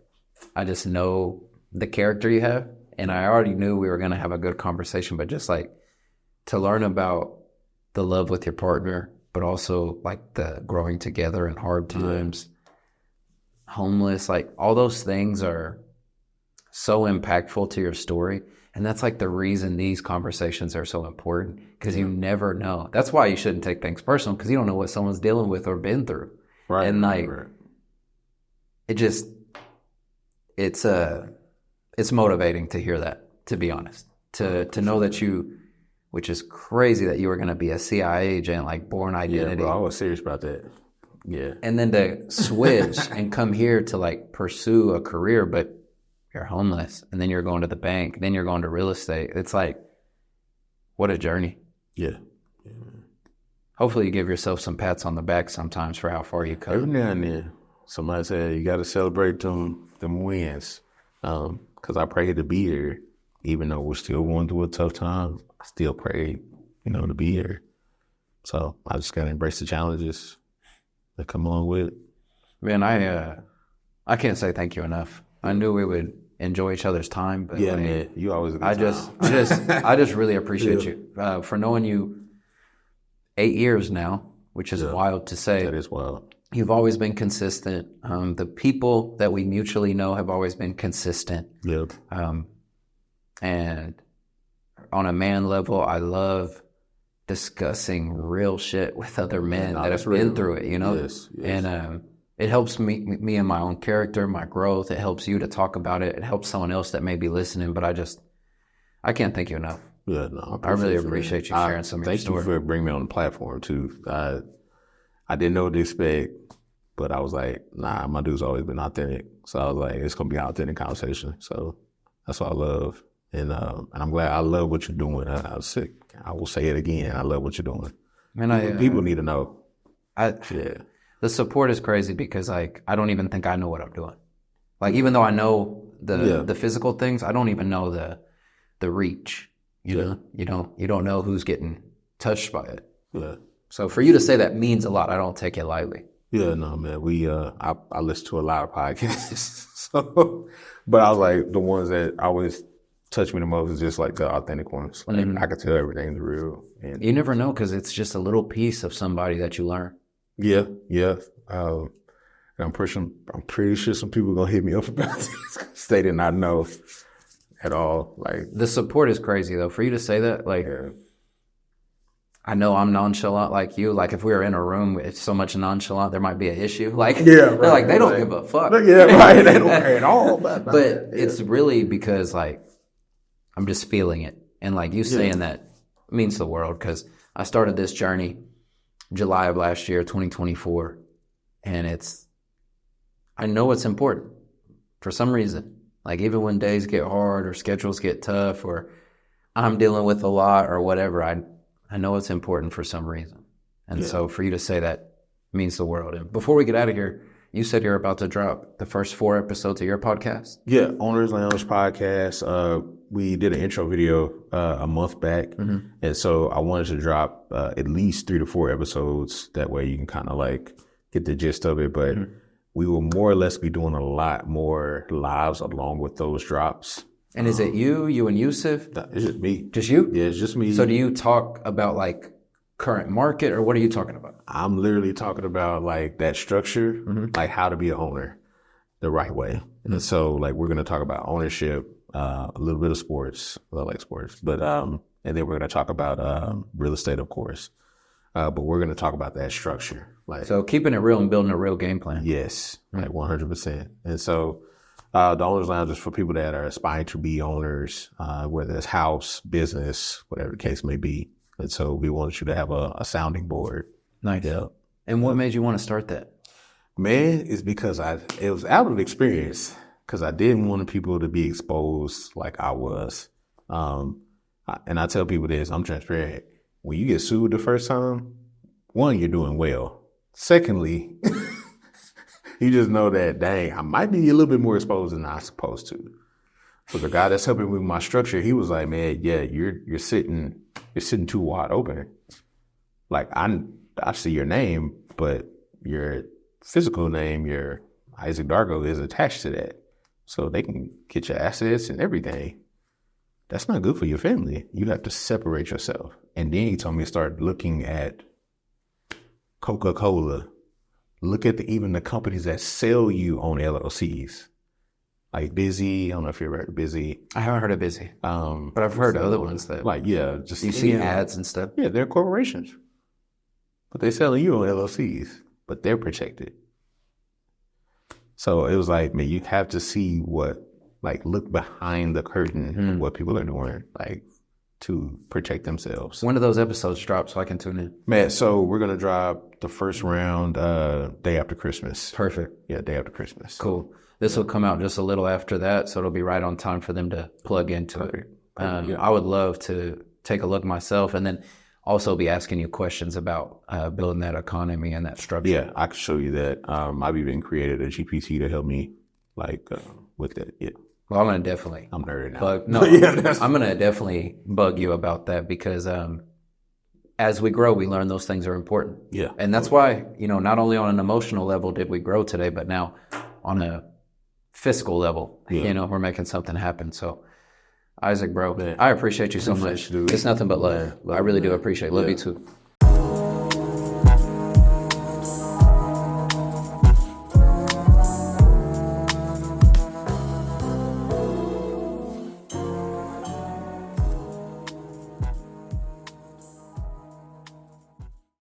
I just know the character you have, and I already knew we were gonna have a good conversation, but just like to learn about the love with your partner, but also like the growing together in hard times, homeless, like all those things are so impactful to your story. And that's like the reason these conversations are so important, because you never know. That's why you shouldn't take things personal, because you don't know what someone's dealing with or been through. Right. And like, right. it's motivating to hear that, to be honest, to know that which is crazy that you were going to be a CIA agent, like Born Identity. Yeah, bro, I was serious about that. Yeah. And then to switch and come here to like pursue a career, but you're homeless, and then you're going to the bank, then you're going to real estate. It's like, what a journey. Yeah. Hopefully you give yourself some pats on the back sometimes for how far you Every come. now and then, somebody said you got to celebrate them wins. Because I pray to be here, even though we're still going through a tough time. I still pray, to be here. So I just got to embrace the challenges that come along with it. Man, I can't say thank you enough. I knew we would enjoy each other's time, but Yeah, like, man, you always a good I time. just really appreciate you for knowing you 8 years now, which is wild to say. That is wild. You've always been consistent. The people that we mutually know have always been consistent. Yep. And on a man level, I love discussing real shit with other men that have been through it, Yes. And it helps me in my own character, my growth. It helps you to talk about it. It helps someone else that may be listening, but I can't thank you enough. Yeah, no, I really appreciate you sharing some of your story. Thank you for bringing me on the platform too. I didn't know what to expect, but I was like, nah, my dude's always been authentic. So I was like, it's gonna be an authentic conversation. So that's what I love, and I'm glad. I love what you're doing. I will say it again. I love what you're doing. And people need to know. The support is crazy because like I don't even think I know what I'm doing. Like even though I know the physical things, I don't even know the reach. You don't know who's getting touched by it. Yeah. So for you to say that means a lot. I don't take it lightly. Yeah, no, man. I listen to a lot of podcasts. So, but I was like, the ones that always touch me the most is just like the authentic ones. Like I can tell everything's real. And you never know, because it's just a little piece of somebody that you learn. Yeah. And I'm pretty sure some people are gonna hit me up about this. They did not know at all. Like the support is crazy though. For you to say that, like I know I'm nonchalant like you. Like if we were in a room with so much nonchalant, there might be an issue. Like they're like they don't give a fuck. Yeah, right. They don't care at all. But it's really because like I'm just feeling it, and like you saying that means the world, because I started this journey July of last year, 2024, and I know it's important for some reason. Like even when days get hard or schedules get tough or I'm dealing with a lot or whatever, I know it's important for some reason. And so for you to say that means the world. And before we get out of here, you said you're about to drop the first 4 episodes of your podcast. Yeah, Owners Lounge podcast. We did an intro video a month back. Mm-hmm. And so I wanted to drop at least 3 to 4 episodes. That way you can kind of like get the gist of it. But we will more or less be doing a lot more lives along with those drops. And is it you and Yusuf? It's just me. Just you? Yeah, it's just me. So do you talk about like current market, or what are you talking about? I'm literally talking about like that structure, like how to be an owner the right way. And so like we're going to talk about ownership, a little bit of sports. I like sports, but and then we're going to talk about real estate, of course. But we're going to talk about that structure. Like so keeping it real and building a real game plan. Yes, like 100%. And so The owner's lounge is for people that are aspiring to be owners, whether it's house, business, whatever the case may be. And so we wanted you to have a sounding board. Nice. Yeah. And what made you want to start that? Man, it's because it was out of experience, because I didn't want people to be exposed like I was. And I tell people this, I'm transparent. When you get sued the first time, one, you're doing well. Secondly, you just know that, dang, I might be a little bit more exposed than I'm supposed to. But the guy that's helping me with my structure, he was like, man, yeah, you're sitting too wide open. Like I see your name, but your physical name, your Isaac Darko, is attached to that. So they can get your assets and everything. That's not good for your family. You have to separate yourself. And then he told me to start looking at Coca-Cola. Look at even the companies that sell you on LLCs. Like Busy. I don't know if you've heard of Busy. I haven't heard of Busy, but I've heard of other ones that just you see ads and stuff. Yeah, they're corporations, but they're selling you on LLCs, but they're protected. So it was like, man, you have to see look behind the curtain, what people are doing, to protect themselves. When do those episodes drop so I can tune in? Man, so we're going to drop the first round day after Christmas. Perfect. Yeah, day after Christmas. Cool. This will come out just a little after that, so it'll be right on time for them to plug into it. I would love to take a look myself and then also be asking you questions about building that economy and that structure. Yeah, I can show you that. I've even created a GPT to help me with that. Yeah. Well, I'm going to definitely. I'm nerding out. I'm going to definitely bug you about that because as we grow, we learn those things are important. Yeah. And that's why, not only on an emotional level did we grow today, but now on a fiscal level, we're making something happen. So, Isaac, bro, man, I appreciate you so much. Dude. It's nothing but love. I really do appreciate it. Love you too.